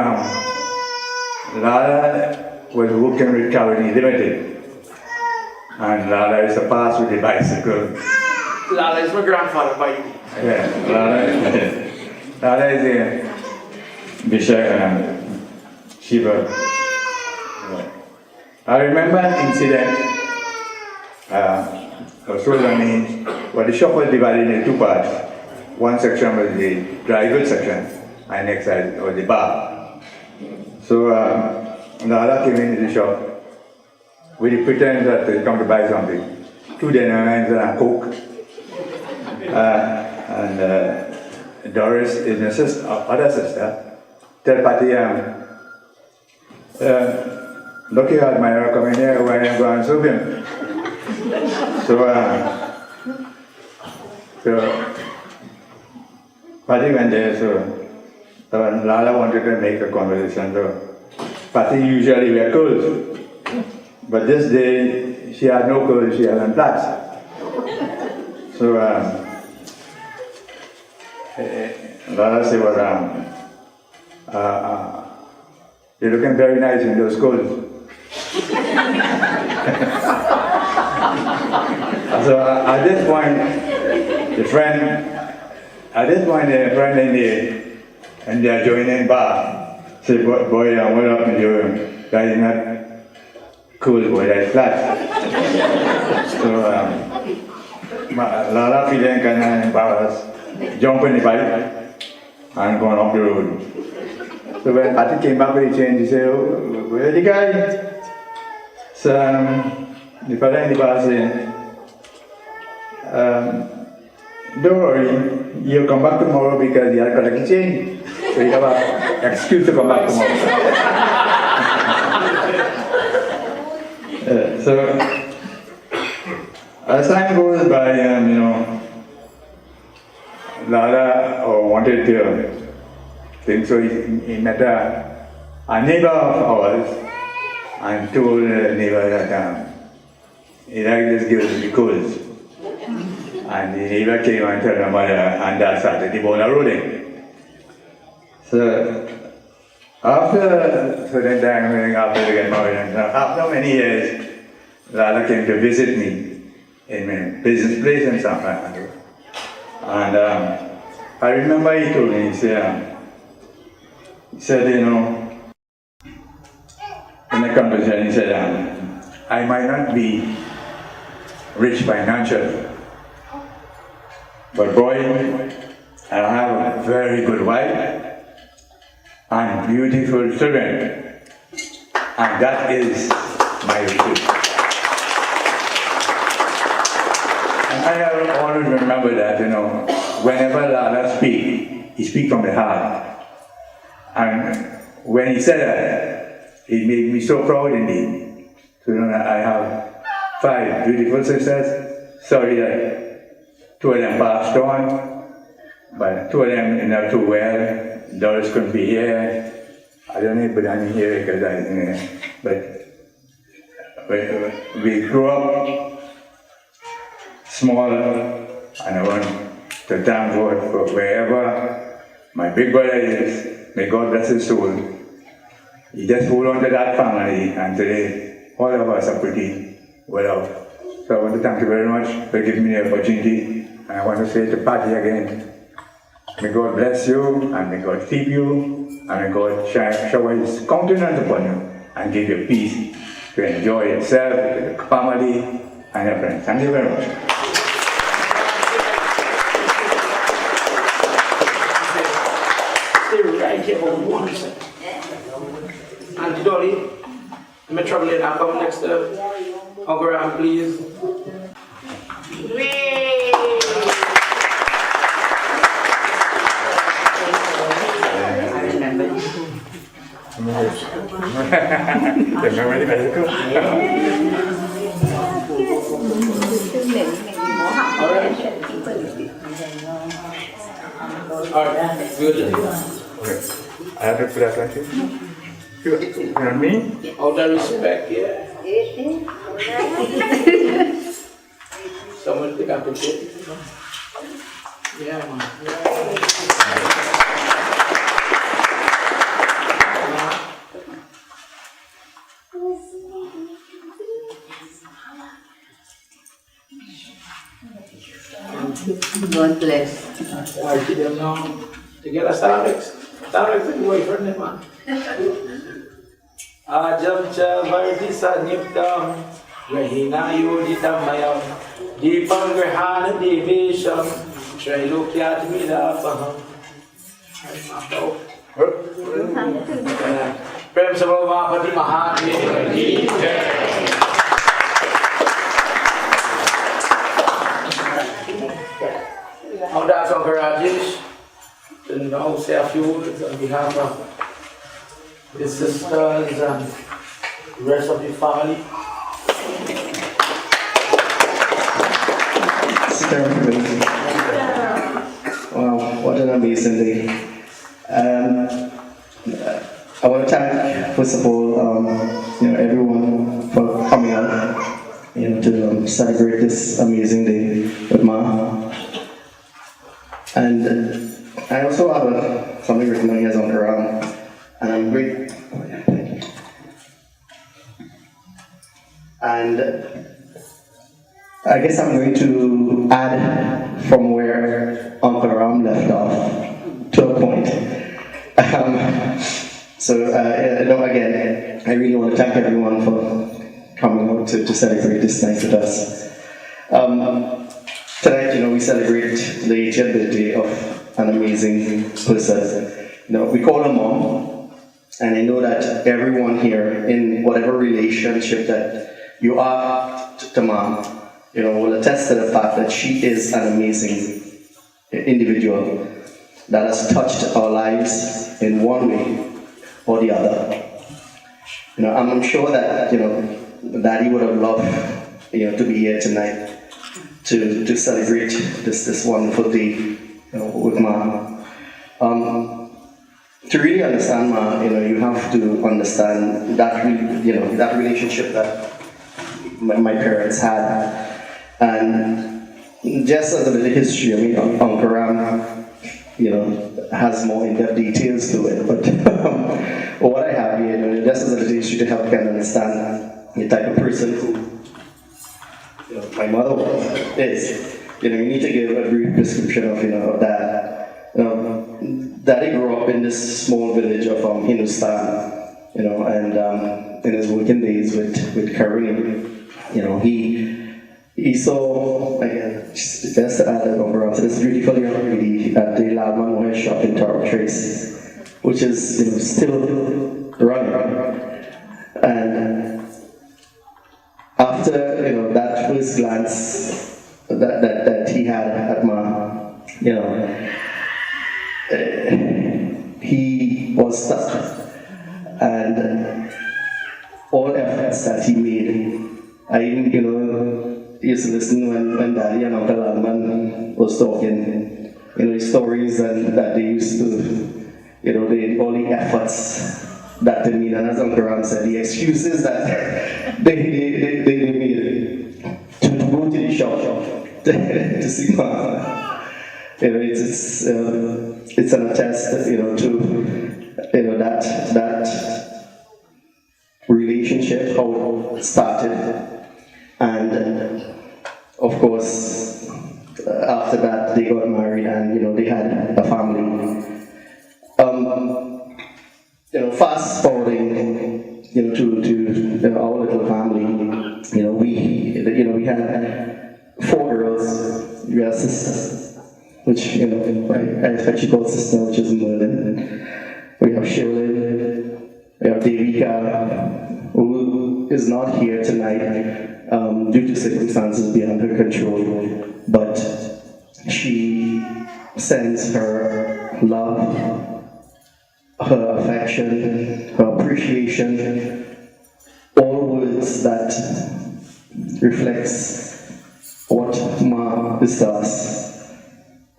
Lala was working with Carolini Limited, and Lala used to pass with the bicycle. Lala is my grandfather's bike. Yeah, Lala is a Bishop Shiva. I remember an incident. I was told on me, well, the shop was divided into 2 parts. One section was the dry goods section, and next side was the bar. So Lala came into the shop with the pretense that they come to buy something. 2 dinner and a Coke. And Doris is my sister, other sister, tell Patti, look here, Admirer, come in here, why I'm going to serve him. So Patti went there, so Lala wanted to make a conversation, so Patti usually wear curls. But this day, she had no curls, she had on plaits. So Lala said, well, you're looking very nice in those curls. So at this point, the friend in the adjoining bar said, boy, what happened to you? That is not cool, boy, that's flat. So Lala feeling kind of embarrassed, jump in the bike and gone off the road. So when Patti came back with the change, he said, oh, where's the guy? So the father in the bar saying, don't worry, you'll come back tomorrow because you have collected change. So you have an excuse to come back tomorrow. So as time goes by, Lala wanted to think, so he met a neighbor of ours and told the neighbor that he liked this girl because, and the neighbor came and told her mother, and that started the ball rolling. So after certain time, after they get married, and after many years, Lala came to visit me in my business place in Sankhya. And I remember he told me, he said, in a conversation, he said, I might not be rich financially, but boy, I have a very good wife and beautiful children, and that is my riches. And I have always remembered that, whenever Lala speaks, he speaks from the heart. And when he said that, it made me so proud indeed. So I have 5 beautiful sisters. Sorry that 2 of them passed on, but 2 of them not too well. Doris couldn't be here. I don't know if I'm here because but we grew up small, and I want to thank God for wherever my big brother is. May God bless his soul. He just hold on to that family, and today all of us are pretty well off. So I want to thank you very much for giving me the opportunity, and I want to say to Patty again, may God bless you, and may God keep you, and may God shower his countenance upon you, and give you peace to enjoy yourself, your family, and your friends. Thank you very much. Stay right here for 1 second. Auntie Dolly, let me trouble it. I'll come next to Uncle Ram, please. Alright, good. Okay. I have to put that like this. You know me? All the respect, yeah. Someone pick up the kid. Yeah, man. God bless. I see them now. To get a Starbucks. Starbucks is boyfriend, man. Ajam cha varti saniptam Rahina yoditam mayam Deepam grahana devesham Shailokyat milapaham. Prem Sabhavapati Mahadev Ki Jai. Now that's Uncle Rajesh. And I'll say a few words on behalf of the sisters and the rest of the family. Wow, what an amazing day. I want to thank, first of all, everyone for coming out, to celebrate this amazing day with Ma. And I also have something written on here on Quran, and I'm great. And I guess I'm going to add from where Uncle Ram left off to a point. Again, I really want to thank everyone for coming out to celebrate this night with us. Tonight, we celebrate the 80th birthday of an amazing person. We call her Mom, and I know that everyone here, in whatever relationship that you are to Mom, will attest to the fact that she is an amazing individual that has touched our lives in one way or the other. I'm sure that, Daddy would have loved, to be here tonight to celebrate this wonderful day, with Ma. To really understand Ma, you have to understand that, that relationship that my parents had. And just as a little history, Uncle Ram, has more in-depth details to it, but what I have here, just as a little history to help kind of understand the type of person who, my mother is. You need to give a brief description of that. Daddy grew up in this small village of Hindustan, and in his working days with Karuni, he saw, again, just to add a number of this beautiful young lady at the Lalman Mohe shop in Toro Trace, which is still running. And after that first glance that he had at Ma, he was stuck. And all efforts that he made, I even, used to listen when Daddy and Uncle Alman was talking, stories that they used to, all the efforts that they made, and as Uncle Ram said, the excuses that they made to go to the shop to see Ma. It's an attest, to that relationship, how it started. And of course, after that, they got married and they had a family. Fast forwarding, to our little family, we had 4 girls. We had sisters, which I expect she called sister, which is Merlin. We have Shirley, we have Devika, who is not here tonight. Due to circumstances beyond her control, but she sends her love, her affection, her appreciation, all words that reflects what Ma is to us.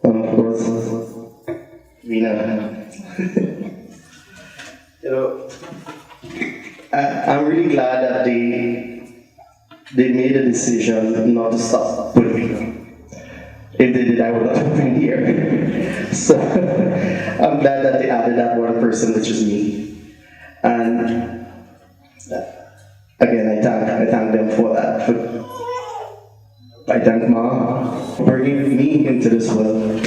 And of course, Veena. I'm really glad that they made a decision not to stop with me. If they did, I would not have been here. So I'm glad that they added that one person, which is me. And again, I thank them for that. I thank Ma for bringing me into this world.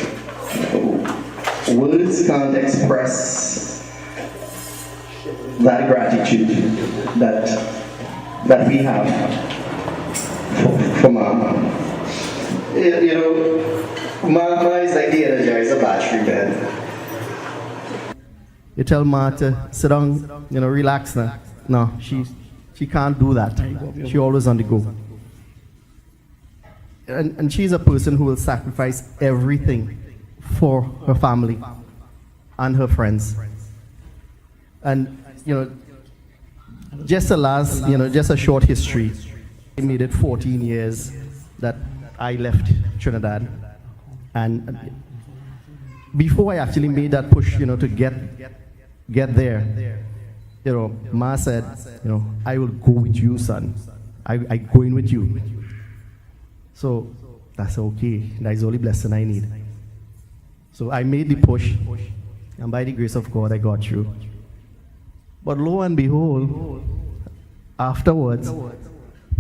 Words can't express that gratitude that we have for Ma. Ma is like the Energizer battery, man. You tell Ma to sit down, relax now. No, she can't do that. She always on the go. And she's a person who will sacrifice everything for her family and her friends. And, just a short history. I made it 14 years that I left Trinidad. And before I actually made that push, to get there, Ma said, I will go with you, son. I go in with you. So that's okay. That's the only blessing I need. So I made the push, and by the grace of God, I got through. But lo and behold, afterwards,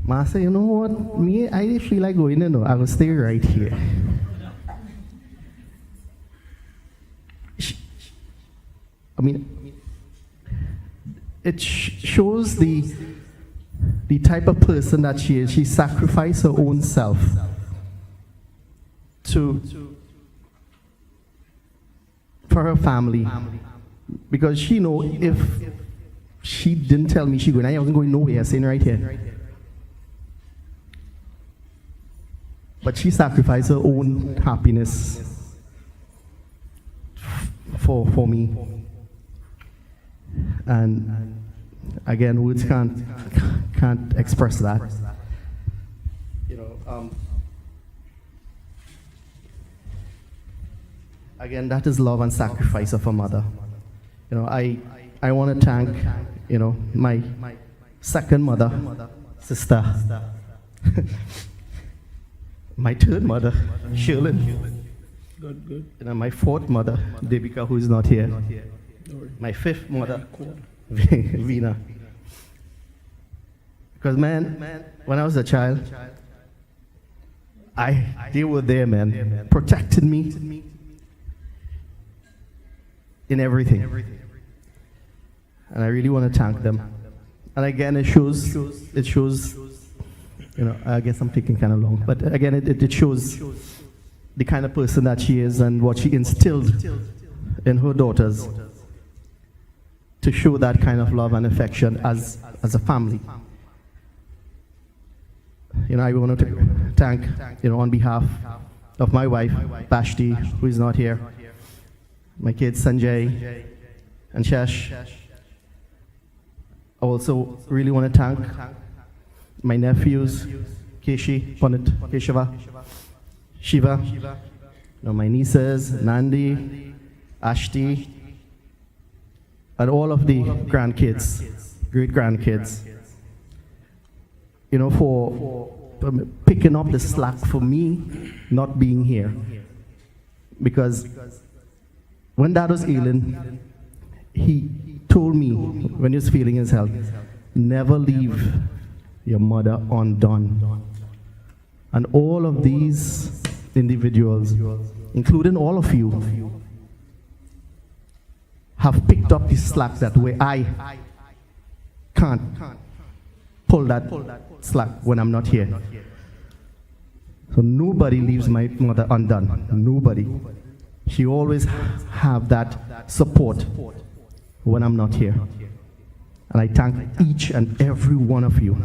Ma said, you know what? I didn't feel like going in. I will stay right here. It shows the type of person that she is. She sacrificed her own self for her family, because she know if she didn't tell me she going, I wasn't going nowhere, saying right here. But she sacrificed her own happiness for me. And again, words can't express that. You know, again, that is love and sacrifice of a mother. You know, I want to thank, you know, my second mother, sister, my third mother, Shirley. Good. You know, my fourth mother, Devika, who is not here. My fifth mother, Veena. Because man, when I was a child, they were there, man, protected me in everything. And I really want to thank them. And again, it shows, you know, I guess I'm taking kind of long, but again, it shows the kind of person that she is and what she instilled in her daughters to show that kind of love and affection as a family. You know, I want to thank, you know, on behalf of my wife, Bashti, who is not here, my kids, Sanjay and Shash. I also really want to thank my nephews, Keshi, Punit, Keshava, Shiva, you know, my nieces, Nandi, Ashti, and all of the grandkids, great-grandkids, you know, for picking up the slack for me not being here. Because when Dad was ailing, he told me when he was feeling his health, never leave your mother undone. And all of these individuals, including all of you, have picked up the slack that way I can't pull that slack when I'm not here. So nobody leaves my mother undone. Nobody. She always have that support when I'm not here. And I thank each and every one of you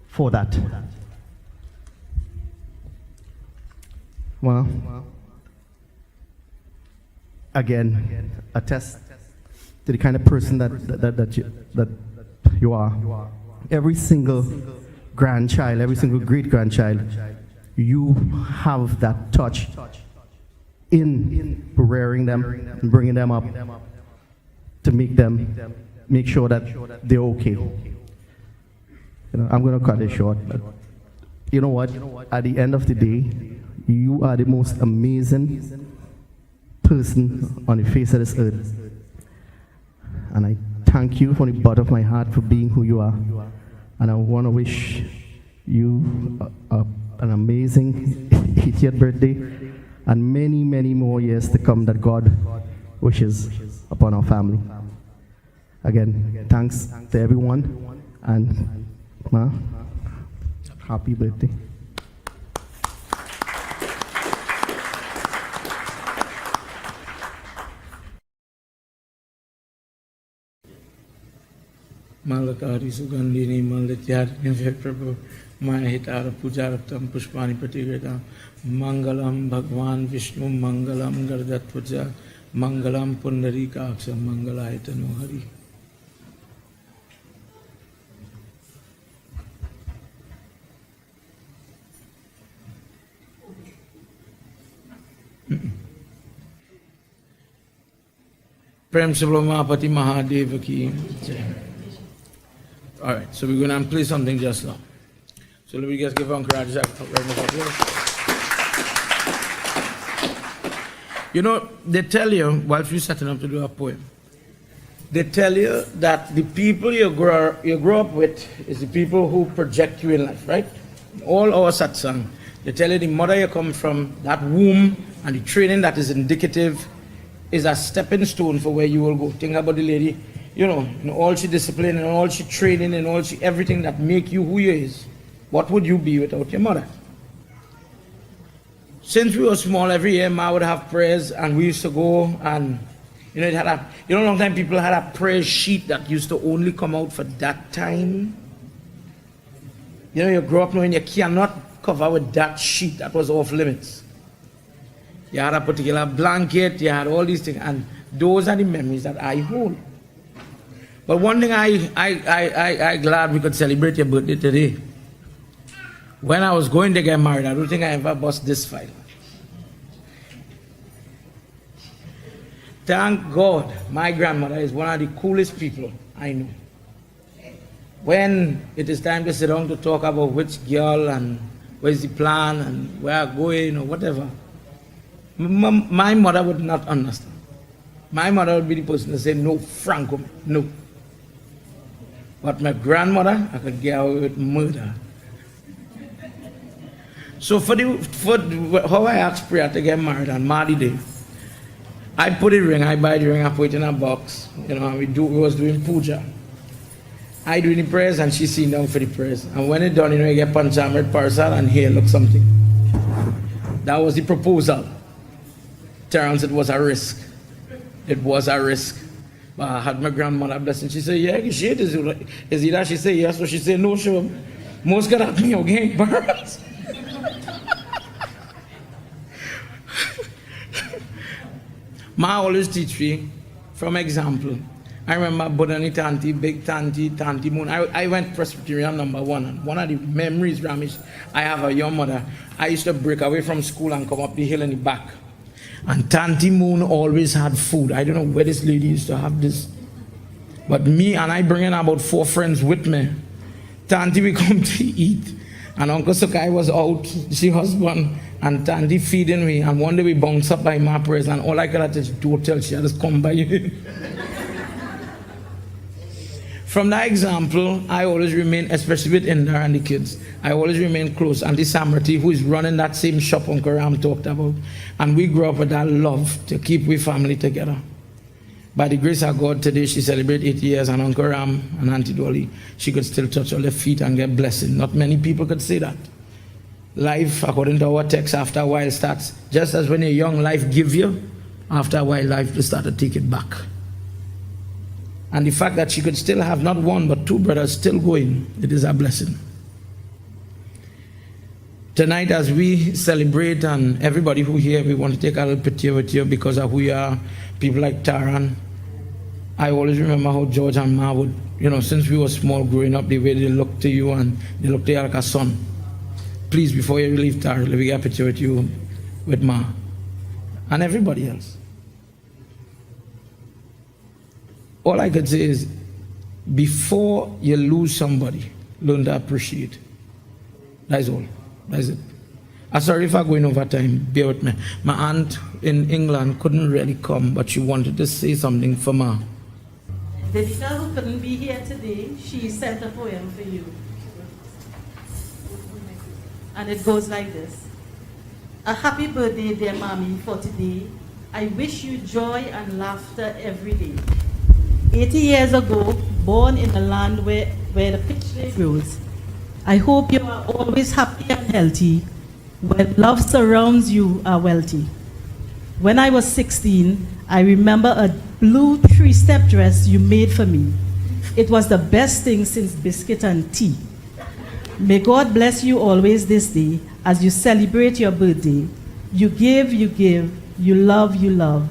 for that. Well, again, attest to the kind of person that you are. Every single grandchild, every single great-grandchild, you have that touch in rearing them and bringing them up to make sure that they're okay. You know, I'm going to cut it short, but you know what? At the end of the day, you are the most amazing person on the face of this earth. And I thank you from the bottom of my heart for being who you are. And I want to wish you an amazing 80th birthday and many, many more years to come that God wishes upon our family. Again, thanks to everyone, and happy birthday. Malakari Sugandhini Malatyarni Prabhu Mahitara Pujaraptam Pushpani Pativedam Mangalam Bhagwan Vishnu Mangalam Gardatvaja Mangalam Pundarika Aksam Mangalayatano Hari. Prem Subramapati Mahadeva ki jai. All right, so we're going to play something just now. So let me just give Uncle Raj a round of applause. You know, they tell you, while you're setting up to do a poem, they tell you that the people you grow up with is the people who project you in life, right? All our satsang, they tell you the mother you come from, that womb, and the training that is indicative is a stepping stone for where you will go. Think about the lady, you know, in all she discipline and all she training and all she everything that make you who you is. What would you be without your mother? Since we were small, every year Ma would have prayers, and we used to go and you know, it had a, you know, a long time people had a prayer sheet that used to only come out for that time. You know, you grow up knowing you cannot cover with that sheet. That was off limits. You had a particular blanket, you had all these things, and those are the memories that I hold. But one thing I glad we could celebrate your birthday today. When I was going to get married, I don't think I ever bust this file. Thank God, my grandmother is one of the coolest people I know. When it is time to sit down to talk about which girl and where's the plan and where I'm going or whatever, my mother would not understand. My mother would be the person to say, no, Franco, no. But my grandmother, I could get away with murder. So for how I asked prayer to get married on Mardi Day, I put a ring, I buy the ring, I put it in a box, and we was doing puja. I do the prayers and she sitting down for the prayers. And when it's done, you get panchamet, prasad, and here, look something. That was the proposal. Terrence, it was a risk. It was a risk. But I had my grandmother blessing. She said, yeah, she is it that? She said, yes. So she said, no, sure. Most got at me again, parents. Ma always teach me from example. I remember Bodani Tanti, Big Tanti, Tanti Moon. I went Presbyterian number 1. And one of the memories, Ramesh, I have a young mother. I used to break away from school and come up the hill in the back. And Tanti Moon always had food. I don't know where this lady used to have this. But me and I bring in about 4 friends with me. Tanti, we come to eat. And Uncle Sukai was out, she husband, and Tanti feeding me. And one day we bounced up by my prayers, and all I could have is don't tell she had just come by you. From that example, I always remain, especially with Indra and the kids, I always remain close. Auntie Samrati, who is running that same shop Uncle Ram talked about. And we grew up with that love to keep we family together. By the grace of God, today she celebrates 80 years, and Uncle Ram and Auntie Dolly, she could still touch all their feet and get blessing. Not many people could say that. Life, according to our text, after a while starts, just as when you're young, life gives you, after a while, life will start to take it back. And the fact that she could still have not 1 but 2 brothers still going, it is a blessing. Tonight, as we celebrate, and everybody who here, we want to take a little picture with you because of who you are, people like Taran. I always remember how George and Ma would, since we were small growing up, the way they looked to you and they looked to you like a son. Please, before you leave Taran, let me get a picture with you, with Ma, and everybody else. All I could say is, before you lose somebody, learn to appreciate. That's all. That's it. I'm sorry if I'm going over time. Bear with me. My aunt in England couldn't really come, but she wanted to say something for Ma. Devita, who couldn't be here today, she sent a poem for you. And it goes like this. A happy birthday, dear Mommy, for today. I wish you joy and laughter every day. 80 years ago, born in a land where the peach tree grows. I hope you are always happy and healthy, where love surrounds you are wealthy. When I was 16, I remember a blue 3-step dress you made for me. It was the best thing since biscuit and tea. May God bless you always this day as you celebrate your birthday. You give, you love, you love.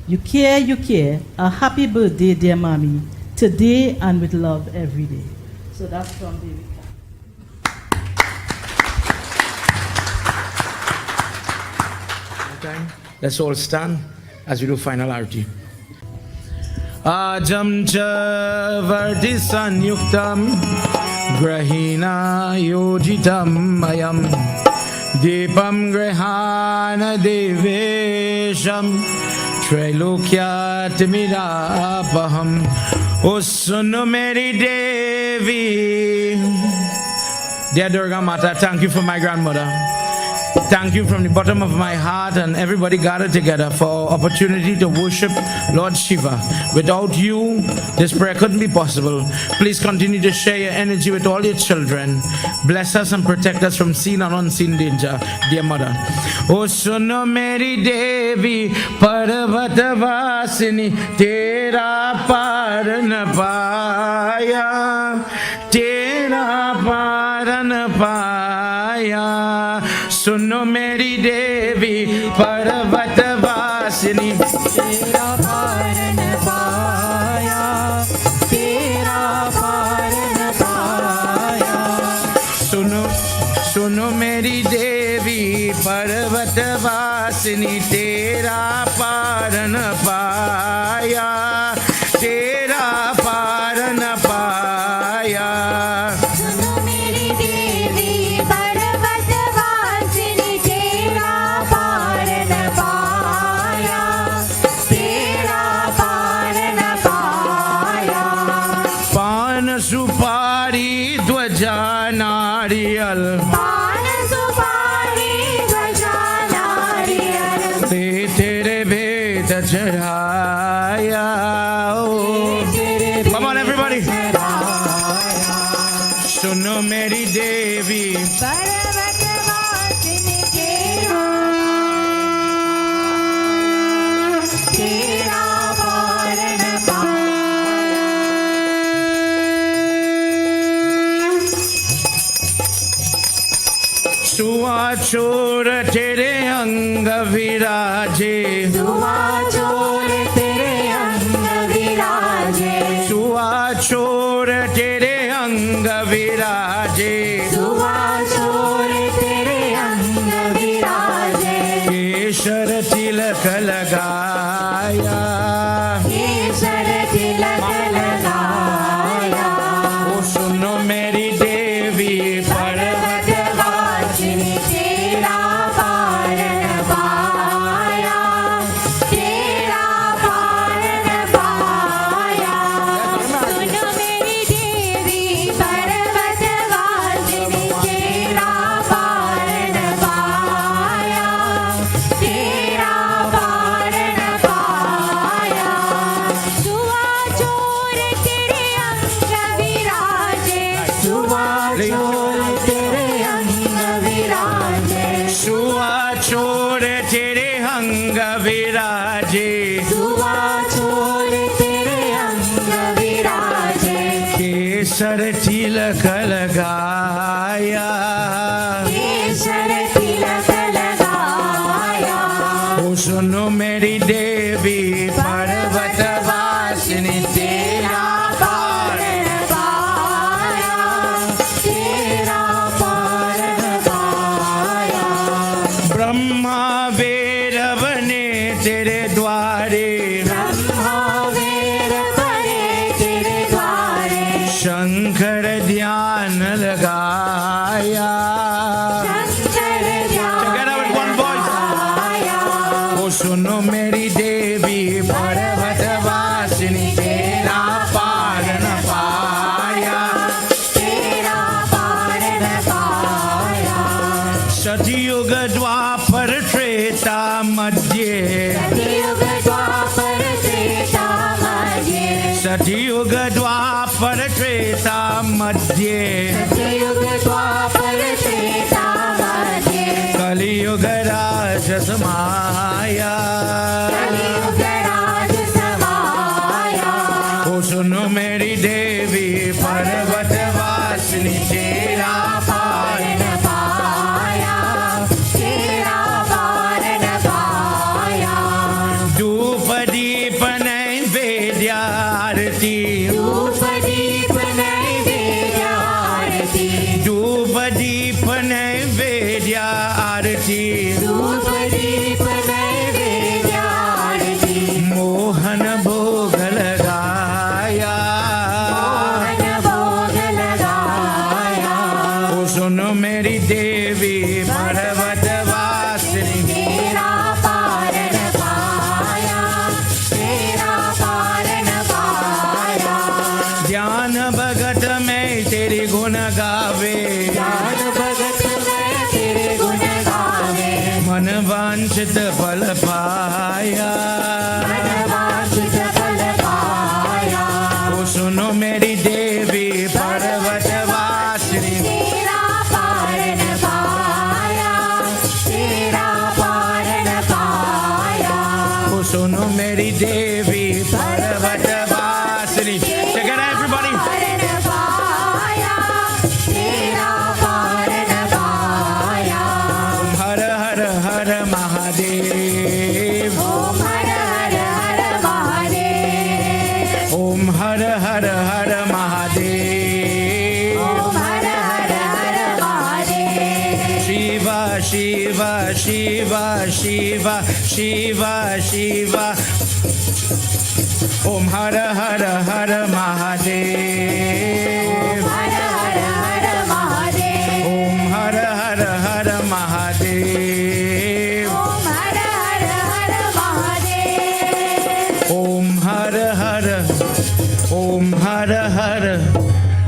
You care. A happy birthday, dear Mommy, today and with love every day. So that's from David. Let's all stand as we do final arati. Ajam cha varti sanyuktam grahina yojitam mayam dipam grahana devesham Trailokya Timirapaham Osunu Meri Devi. Dear Durga Mata, thank you for my grandmother. Thank you from the bottom of my heart and everybody gathered together for opportunity to worship Lord Shiva. Without you, this prayer couldn't be possible. Please continue to share your energy with all your children. Bless us and protect us from seen and unseen danger, dear mother. O suno meri Devi, Parvata Vasini, Tera Paran Paya, Tera Paran Paya. सुनो मेरी देवी पर्वत वासिनी, तेरा पार न पाया, तेरा पार न पाया। सुनो सुनो मेरी देवी पर्वत वासिनी, तेरा पार न पाया, तेरा पार न पाया। सुनो मेरी देवी पर्वत वासिनी, तेरा पार न पाया, तेरा पार न पाया। पान सुपारी ध्वजा नारियल, पान सुपारी ध्वजा नारियल, ते तेरे भेद चढ़ाया। Come on everybody, सुनो मेरी देवी पर्वत वासिनी, तेरा पार न पाया। सुआ चोर तेरे अंग विराजे, सुआ चोर तेरे अंग विराजे, सुआ चोर तेरे अंग विराजे, सुआ चोर तेरे अंग विराजे। केशर तिलक लगाया, केशर तिलक लगाया। ओ सुनो मेरी देवी पर्वत वासिनी, तेरा पार न पाया, तेरा पार न पाया। सुनो मेरी देवी पर्वत वासिनी, तेरा पार न पाया, तेरा पार न पाया। सुआ चोर तेरे अंग विराजे, सुआ चोर तेरे अंग विराजे, सुआ चोर तेरे अंग विराजे, सुआ चोर तेरे अंग विराजे। केसर तिलक लगाया, केशर तिलक लगाया। ओ सुनो मेरी देवी पर्वत वासिनी, तेरा पार न पाया, तेरा पार न पाया। ब्रह्मा वेरव ने तेरे द्वारे, ब्रह्मा वेद परे तेरे द्वारे, शंकर ध्यान लगाया। Shankar Together with one voice. लगाया। ओ सुनो मेरी देवी पर्वत वासिनी, तेरा पार न पाया, तेरा पार न पाया। सतयुग द्वापर त्रेता मध्ये, सतयुग द्वापर त्रेता मध्ये, सतयुग द्वापर त्रेता मध्ये, सतयुग द्वापर त्रेता मध्ये, कलियुग राज समाया। कलियुग राज समाया। ओ सुनो मेरी देवी पर्वत वासिनी, तेरा पार न पाया, तेरा पार न पाया। धूप दीप नैवेद्य आरती, धूप दीप नैवेद्य आरती, धूप दीप नैवेद्य आरती, धूप दीप नैवेद्य आरती। मोहन भोग लगाया। मोहन भोग लगाया। ओ सुनो मेरी देवी पर्वत वासिनी, तेरा पार न पाया, तेरा पार न पाया। Hara Hara Hara Mahadev. Om Hara Hara Hara Mahadev. Shiva Shiva Shiva Shiva Shiva Shiva. Om Hara Hara Hara Mahadev. Om Hara Hara Hara Mahadev. Om Hara Hara Hara Mahadev. Om Hara Hara Hara Mahadev. Om Hara Hara. Om Hara Hara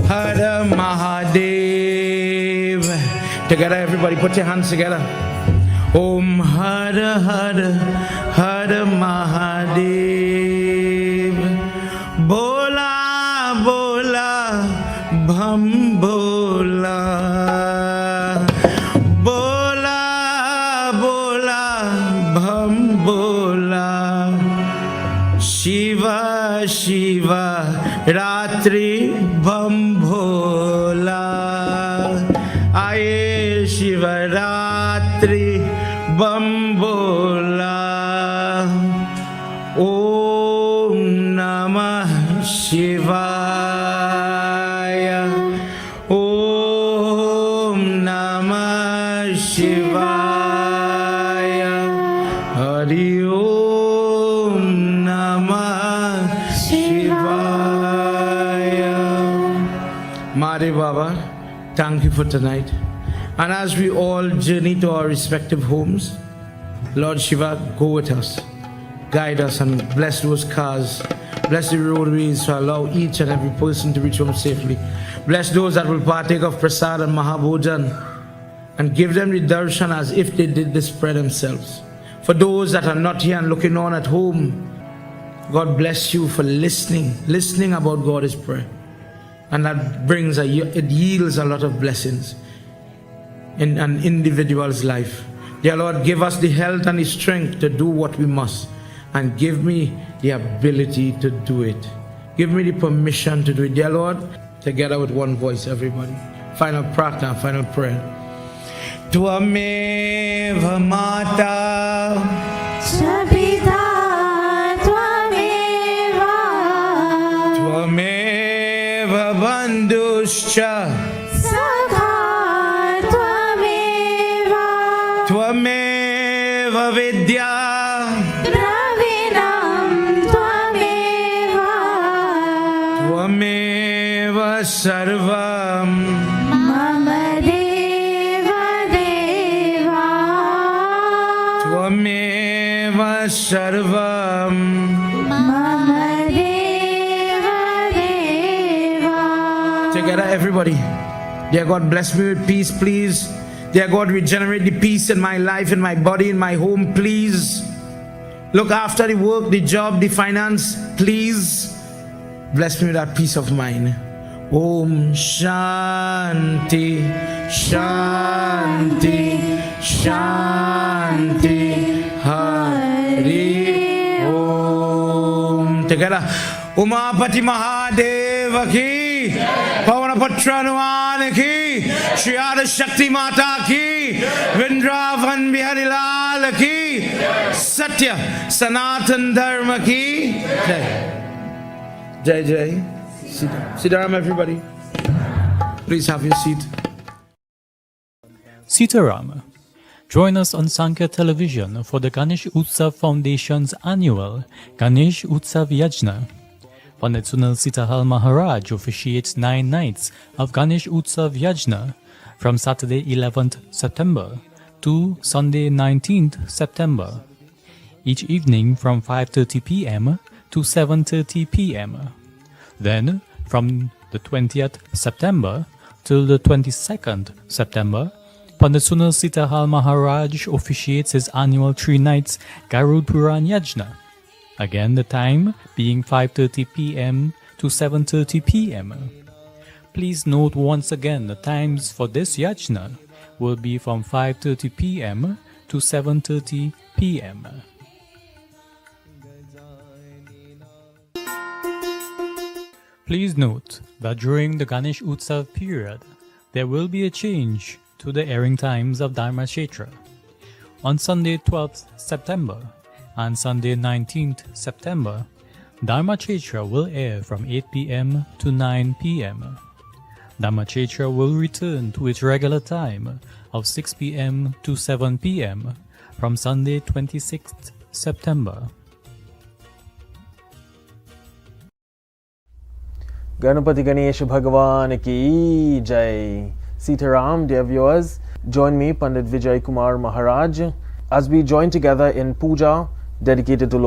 Hara Mahadev. Together, everybody, put your hands together. Om Hara Hara Hara Mahadev. Bola Bola Bham Bola. Bola Bola Bham Bola. Shiva Shiva Ratri Bham Bhola. Aye Shivratri Bam Bola. Om Namah Shivaya. Om Namah Shivaya. Hari Om Namah Shivaya. Mare Baba, thank you for tonight. And as we all journey to our respective homes, Lord Shiva, go with us, guide us, and bless those cars, bless the roadways to allow each and every person to reach home safely. Bless those that will partake of prasad and mahabhojan, and give them the darshan as if they did this prayer themselves. For those that are not here and looking on at home, God bless you for listening about God's prayer. And that it yields a lot of blessings in an individual's life. Dear Lord, give us the health and the strength to do what we must, and give me the ability to do it. Give me the permission to do it. Dear Lord, together with one voice, everybody. Final prarthana, final prayer. Tvameva Mata Shabita Tvameva. Tvameva Bandhuscha Sakha Tvameva. Tvameva Vidya Dravinam Tvameva. Tvameva Sarvam Mama Deva Deva. Tvameva Sarvam. Mama Deva Deva. Together, everybody. Dear God, bless me with peace, please. Dear God, regenerate the peace in my life, in my body, in my home, please. Look after the work, the job, the finance, please. Bless me with that peace of mind. Om Shanti, Shanti, Shanti, Hari Om. Together. Umapati Mahadeva ki, Pavanapatra Numan ki, Shri Ada Shakti Mata ki, Vrindavan Bihari Lal ki, Satya Sanatan Dharma ki. Jai Jai. Sit down, everybody. Please have your seat. Sitaram. Join us on Sankhya television for the Ganesh Utsav Foundation's annual Ganesh Utsav Yajna. Pandit Sunil Sitahal Maharaj officiates 9 nights of Ganesh Utsav Yajna from Saturday 11th September to Sunday 19th September. Each evening from 5:30 p.m. to 7:30 p.m. Then, from the 20th September till the 22nd September, Pandit Sunil Sitahal Maharaj officiates his annual 3 nights Garud Puran Yajna. Again, the time being 5:30 p.m. to 7:30 p.m. Please note once again the times for this yajna will be from 5:30 p.m. to 7:30 p.m. Please note that during the Ganesh Utsav period, there will be a change to the airing times of Dharma Kshetra. On Sunday 12th September and Sunday 19th September, Dharma Chaitra will air from 8 p.m. to 9 p.m. Dharma Chaitra will return to its regular time of 6 p.m. to 7 p.m. from Sunday 26th September. Ganapati Ganesh Bhagavan ki Jai. Sitaram, dear viewers, join me, Pandit Vijay Kumar Maharaj, as we join together in puja dedicated to